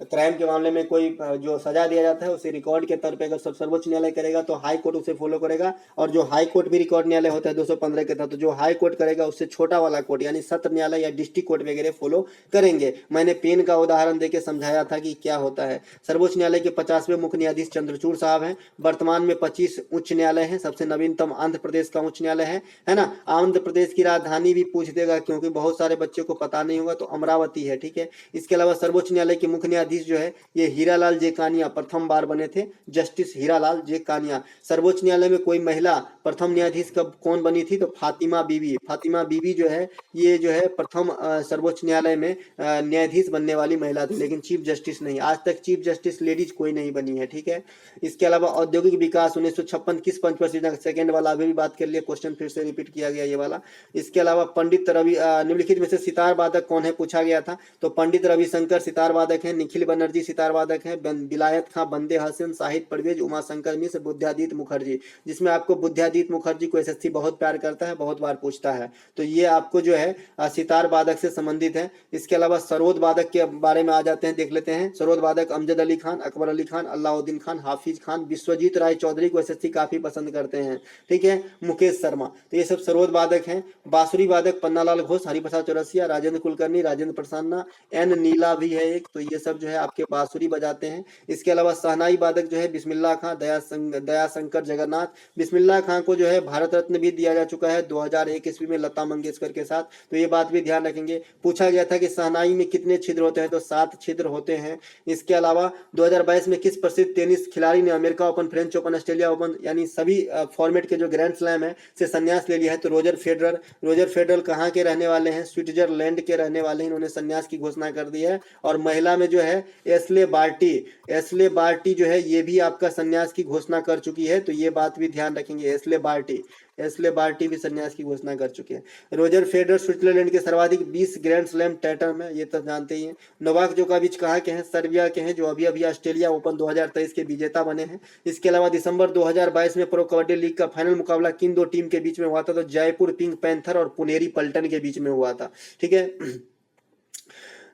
क्राइम के मामले में कोई जो सजा दिया जाता है उसे रिकॉर्ड के तौर पे अगर सर्वोच्च न्यायालय करेगा तो हाई कोर्ट उसे फॉलो करेगा, और जो हाई कोर्ट भी रिकॉर्ड न्यायालय होता है 215 के तहत, तो जो हाई कोर्ट करेगा उससे छोटा वाला कोर्ट यानी सत्र न्यायालय या डिस्ट्रिक्ट कोर्ट वगैरह फॉलो करेंगे। मैंने पेन का उदाहरण देकर समझाया था कि क्या होता है। सर्वोच्च न्यायालय के 50वें मुख्य न्यायाधीश चंद्रचूड़ साहब हैं। वर्तमान में 25 उच्च न्यायालय हैं। सबसे नवीनतम आंध्र प्रदेश का उच्च न्यायालय है ना। आंध्र प्रदेश की राजधानी भी पूछ देगा क्योंकि बहुत सारे बच्चों को पता नहीं होगा, तो अमरावती है, ठीक है। इसके अलावा सर्वोच्च न्यायालय के मुख्य न्यायाधीश जो है ये हीरालाल जे कानिया प्रथम बार बने थे, जस्टिस हीरालाल जे कानिया। सर्वोच्च न्यायालय में कोई महिला प्रथम न्यायाधीश कब कौन बनी थी, तो फातिमा बीबी। फातिमा बीबी जो है ये जो है प्रथम सर्वोच्च न्यायालय में न्यायाधीश बनने वाली महिला थी, लेकिन चीफ जस्टिस नहीं। आज तक चीफ जस्टिस लेडीज कोई नहीं बनी है, ठीक है। इसके अलावा औद्योगिक विकास 1956 किस पंचवर्षीय, सेकेंड वाला अभी भी बात कर लिया, क्वेश्चन फिर से रिपीट किया गया ये वाला। इसके अलावा पंडित रवि निम्नलिखित में से सितार वादक कौन है पूछा गया था, तो पंडित रविशंकर सितार वादक है, निखिल बनर्जी सितार वादक है, बिलायत खां, बंदे हसन, शाहिद परवेज, उमा शंकर मिश्र, बुद्धादित्य मुखर्जी। जिसमें आपको बुद्धादित्य मुखर्जी को एसएससी बहुत प्यार करता है, बहुत बार पूछता है, तो ये आपको जो है सितार वादक से संबंधित है। इसके अलावा सरोद वादक के बारे में आ जाते हैं, देख लेते हैं। सरोद वादक अमजद अली खान, अकबर अली खान, अलाउद्दीन खान, हाफिज खान, विश्वजीत राय चौधरी को एसएससी काफी पसंद करते हैं, ठीक है, मुकेश शर्मा। तो ये सब सरोद वादक हैं। बांसुरी वादक पन्नालाल घोष, हरिप्रसाद चौरसिया, राजेंद्र कुलकर्णी, राजेंद्र प्रसन्ना, एन नीला भी है एक, तो ये सब जो है आपके बांसुरी बजाते हैं। इसके अलावा शहनाई वादक जो है बिस्मिल्लाह खां, दयाशंकर जगन्नाथ। बिस्मिल्लाह खां को जो है भारत रत्न भी दिया जा चुका है 2001 ईस्वी में लता मंगेशकर के साथ, तो ये बात भी ध्यान रखेंगे। पूछा गया था कि शहनाई में कितने छिद्र होते हैं, तो 7 छिद्र होते हैं। इसके अलावा 2022 में किस प्रसिद्ध टेनिस खिलाड़ी ने America open, French open, Australia open यानी सभी फॉर्मेट के जो ग्रैंड स्लैम है से संन्यास ले लिया है, तो रोजर फेडरर। रोजर फेडरर कहाँ के रहने वाले हैं, स्विट्जरलैंड के रहने वाले हैं, इन्होंने संन्यास की घोषणा कर दी है। और महिला में जो है एस्ले बार्टी जो है ये भी आपका संन्यास की घोषणा कर चुकी है, तो ये बात भी ध्यान रखेंगे। एस्ले बार्टी भी संन्यास की घोषणा कर चुके हैं। रोजर फेडरर स्विट्जरलैंड के सर्वाधिक 20 ग्रैंड स्लैम टाइटल है, ये तो जानते ही हैं। नोवाक जोकोविच कहाँ के हैं, सर्बिया के हैं, जो अभी अभी ऑस्ट्रेलिया ओपन 2023 के विजेता बने हैं। इसके अलावा दिसंबर 2022 में प्रो कबड्डी लीग का फाइनल मुकाबला किन 2 टीम के बीच में हुआ था, तो जयपुर पिंक पैंथर और पुनेरी पल्टन के बीच में हुआ था, ठीक है।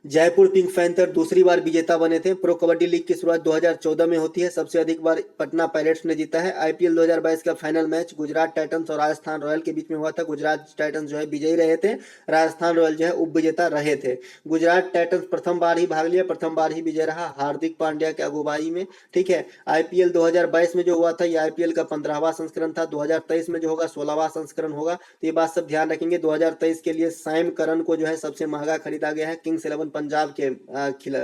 जयपुर पिंक पैंथर दूसरी बार विजेता बने थे। प्रो कबड्डी लीग की शुरुआत 2014 में होती है, सबसे अधिक बार पटना पायरेट्स ने जीता है। आईपीएल 2022 का फाइनल मैच गुजरात टाइटंस और राजस्थान रॉयल के बीच में हुआ था। गुजरात टाइटंस जो है विजयी रहे थे, राजस्थान रॉयल जो है उप विजेता रहे थे। गुजरात टाइटंस प्रथम बार ही भाग लिया, प्रथम बार ही विजय रहा हार्दिक पांड्या के अगुवाई में, ठीक है। आईपीएल 2022 में जो हुआ था ये आईपीएल का 15वां संस्करण था। 2023 में जो होगा 16वां संस्करण होगा, तो ये बात सब ध्यान रखेंगे। 2023 के लिए सैम करन को जो है सबसे महंगा खरीदा गया है, किंग्स 11 पंजाब के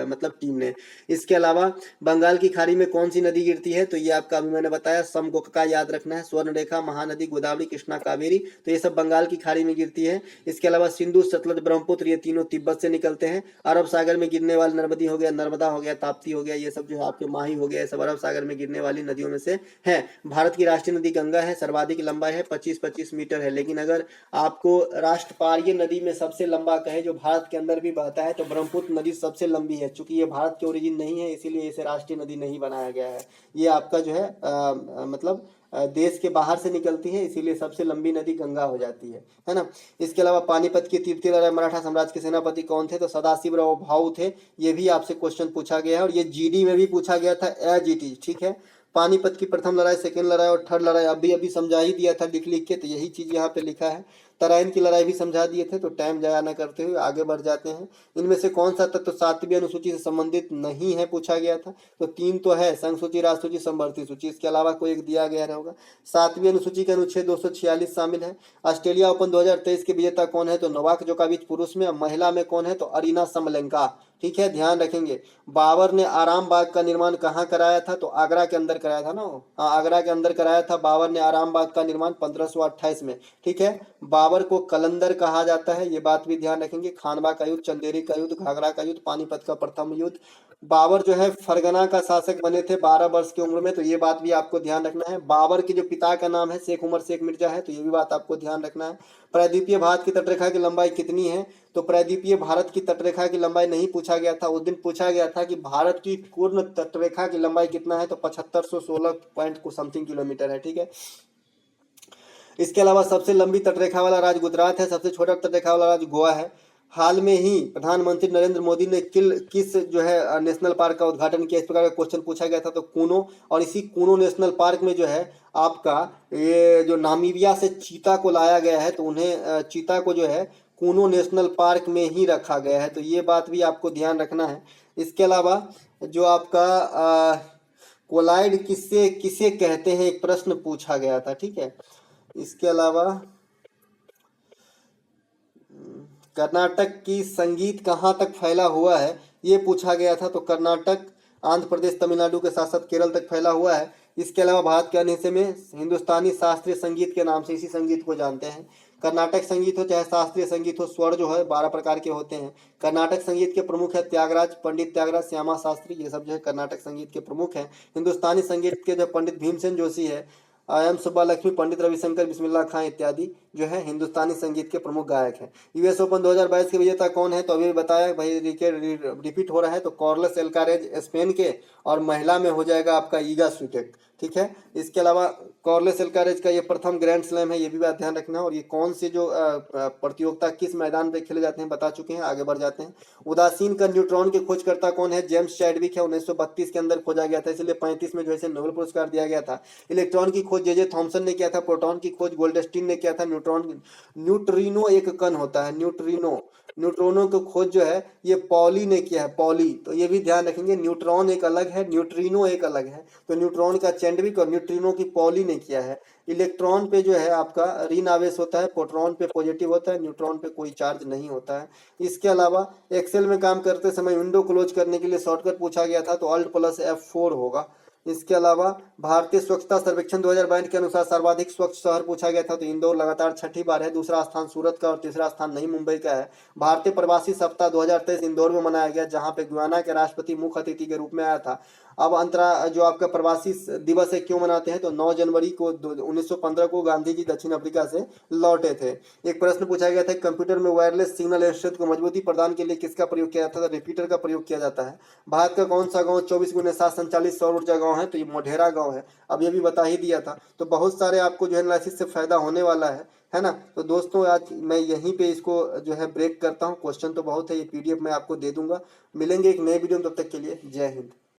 मतलब टीम ने। इसके अलावा बंगाल की खाड़ी में कौन सी नदी गिरती है, तो ये आपका अभी मैंने बताया समगोका याद रखना है, स्वर्णरेखा, महानदी, गोदावरी, कृष्णा, कावेरी, तो ये सब बंगाल की खाड़ी में गिरती है। इसके अलावा सिंधु, सतलज, ब्रह्मपुत्र ये तीनों तिब्बत से निकलते हैं। अरब सागर में गिरने वाले नर्मदी हो गया, नर्मदा हो गया, ताप्ती हो गया, ये सब जो है आपके माही हो गया, ये सब अरब सागर में गिरने वाली नदियों में से है। भारत की राष्ट्रीय नदी गंगा है, सर्वाधिक लंबाई है 25-25 मीटर है। लेकिन अगर आपको राष्ट्रपारीय नदी में सबसे लंबा कहे जो भारत के अंदर भी बहता है तो ब्रह्मपुत्र नदी सबसे लंबी है। चूंकि ये भारत की ओरिजिन नहीं है इसीलिए इसे राष्ट्रीय नदी नहीं बनाया गया है। ये आपका जो है मतलब देश के बाहर से निकलती है इसीलिए सबसे लंबी नदी गंगा हो जाती है ना। इसके अलावा पानीपत की तृतीय लड़ाई मराठा साम्राज्य के सेनापति कौन थे, तो सदाशिवराव भाऊ थे। ये भी आपसे क्वेश्चन पूछा गया है और ये जीडी में भी पूछा गया था, एजीटी, ठीक है। पानीपत की प्रथम लड़ाई, सेकेंड लड़ाई और थर्ड लड़ाई अभी समझा ही दिया था लिख के, तो यही चीज यहाँ पे लिखा है। तराइन की लड़ाई भी समझा दिए थे, तो टाइम जाया न करते हुए आगे बढ़ जाते हैं। इनमें से कौन सा तत्व 7वीं अनुसूची से संबंधित नहीं है, पूछा गया था। तो 3 तो है, संघ सूची, राष्ट्र सूची, समवर्ती सूची, इसके अलावा कोई एक दिया गया होगा। 7वीं अनुसूची के अनुच्छेद 246 शामिल है। ऑस्ट्रेलिया ओपन 2023 के विजेता कौन है, तो नोवाक जोकोविच पुरुष में, महिला में कौन है, तो अरीना सबलेंका, ठीक है, ध्यान रखेंगे। बाबर ने आराम बाग का निर्माण कहाँ कराया था, तो आगरा के अंदर कराया था ना, हाँ आगरा के अंदर कराया था बाबर ने आराम बाग का निर्माण 1528 में, ठीक है। बाबर को कलंदर कहा जाता है, ये बात भी ध्यान रखेंगे। खानवा का युद्ध, चंदेरी का युद्ध, घाघरा का युद्ध, पानीपत का प्रथम युद्ध। बाबर जो है फरगना का शासक बने थे 12 वर्ष की उम्र में, तो ये बात भी आपको ध्यान रखना है। बाबर के जो पिता का नाम है शेख उमर शेख मिर्जा है, तो ये भी बात आपको ध्यान रखना है। प्रायद्वीपीय भारत की तटरेखा की लंबाई कितनी है, तो प्रायद्वीपीय भारत की तटरेखा की लंबाई नहीं पूछा गया था। उस दिन पूछा गया था कि भारत की पूर्ण तटरेखा की लंबाई कितना है, तो 7516 पॉइंट को समथिंग किलोमीटर है, ठीक है। इसके अलावा सबसे लंबी तटरेखा वाला राज्य गुजरात है, सबसे छोटा तटरेखा वाला राज्य गोवा है। हाल में ही प्रधानमंत्री नरेंद्र मोदी ने किस जो है नेशनल पार्क का उद्घाटन किया, इस प्रकार का क्वेश्चन पूछा गया था, तो कूनो। और इसी कूनो नेशनल पार्क में जो है आपका ये जो नामीबिया से चीता को लाया गया है, तो उन्हें चीता को जो है कूनो नेशनल पार्क में ही रखा गया है, तो ये बात भी आपको ध्यान रखना है। इसके अलावा जो आपका कोलाइड किसे कहते हैं, एक प्रश्न पूछा गया था, ठीक है। इसके अलावा कर्नाटक की संगीत कहाँ तक फैला हुआ है, ये पूछा गया था, तो कर्नाटक आंध्र प्रदेश तमिलनाडु के साथ साथ केरल तक फैला हुआ है। इसके अलावा भारत के अन्य हिस्से में हिंदुस्तानी शास्त्रीय संगीत के नाम से इसी संगीत को जानते हैं। कर्नाटक संगीत हो चाहे शास्त्रीय संगीत हो, स्वर जो है 12 प्रकार के होते हैं। कर्नाटक संगीत के प्रमुख है त्यागराज, पंडित त्यागराज, श्यामा शास्त्री, ये सब जो है कर्नाटक संगीत के प्रमुख हैं। हिंदुस्तानी संगीत के जो पंडित भीमसेन जोशी है, एम सुब्बालक्ष्मी, पंडित रविशंकर, बिस्मिल्लाह खां इत्यादि जो है हिंदुस्तानी संगीत के प्रमुख गायक हैं। यूएस ओपन 2022 के विजेता कौन है, तो अभी बताया भाई, रिपीट हो रहा है, तो कार्लोस अल्कारेज स्पेन के, और महिला में हो जाएगा आपका ईगा स्विटेक, ठीक है। इसके अलावा कार्लोस अल्कारेज का ये प्रथम ग्रैंड स्लैम है, ये भी बात ध्यान रखना है। और ये कौन सी जो प्रतियोगिता किस मैदान पे खेले जाते हैं बता चुके हैं, आगे बढ़ जाते हैं। उदासीन का न्यूट्रॉन के खोजकर्ता कौन है, जेम्स चैडविक है, 1932 के अंदर खोजा गया था, इसलिए 35 में जो है नोबेल पुरस्कार दिया गया था। इलेक्ट्रॉन की खोज जे थॉमसन ने किया था, प्रोटॉन की खोज गोल्डस्टीन ने किया था। न्यूट्रिनो एक कण होता है, न्यूट्रॉनों की खोज जो है ये पॉली ने किया है, पॉली, तो ये भी ध्यान रखेंगे। न्यूट्रॉन एक अलग है, न्यूट्रिनो एक अलग है, तो न्यूट्रॉन का चैडविक और न्यूट्रिनो की पॉली ने किया है। इलेक्ट्रॉन पे जो है आपका ऋण आवेश होता है, प्रोटॉन पे पॉजिटिव होता है, न्यूट्रॉन पे कोई चार्ज नहीं होता है। इसके अलावा एक्सेल में काम करते समय विंडो क्लोज करने के लिए शॉर्टकट पूछा गया था, तो Alt+F4 होगा। इसके अलावा भारतीय स्वच्छता सर्वेक्षण 2022 के अनुसार सर्वाधिक स्वच्छ शहर पूछा गया था, तो इंदौर लगातार 6ठी बार है, दूसरा स्थान सूरत का और तीसरा स्थान नई मुंबई का है। भारतीय प्रवासी सप्ताह 2023 इंदौर में मनाया गया, जहां पे गुयाना के राष्ट्रपति मुख्य अतिथि के रूप में आया था। अब जो आपका प्रवासी दिवस है क्यों मनाते हैं, तो 9 जनवरी को 1915 को गांधी जी दक्षिण अफ्रीका से लौटे थे। एक प्रश्न पूछा गया था, कंप्यूटर में वायरलेस सिग्नल एक्सचेंज को मजबूती प्रदान के लिए किसका प्रयोग किया जाता है, रिपीटर का प्रयोग किया जाता है। भारत का कौन सा गांव 24x7 संचालित सौर ऊर्जा गांव है, तो ये मोढेरा गांव है, अब ये भी बता ही दिया था। तो बहुत सारे आपको जो है एनालिसिस से फायदा होने वाला है ना। तो दोस्तों आज मैं यहीं पे इसको जो है ब्रेक करता हूँ, क्वेश्चन तो बहुत है, ये PDF मैं आपको दे दूंगा। मिलेंगे एक नए वीडियो में, तब तक के लिए जय हिंद।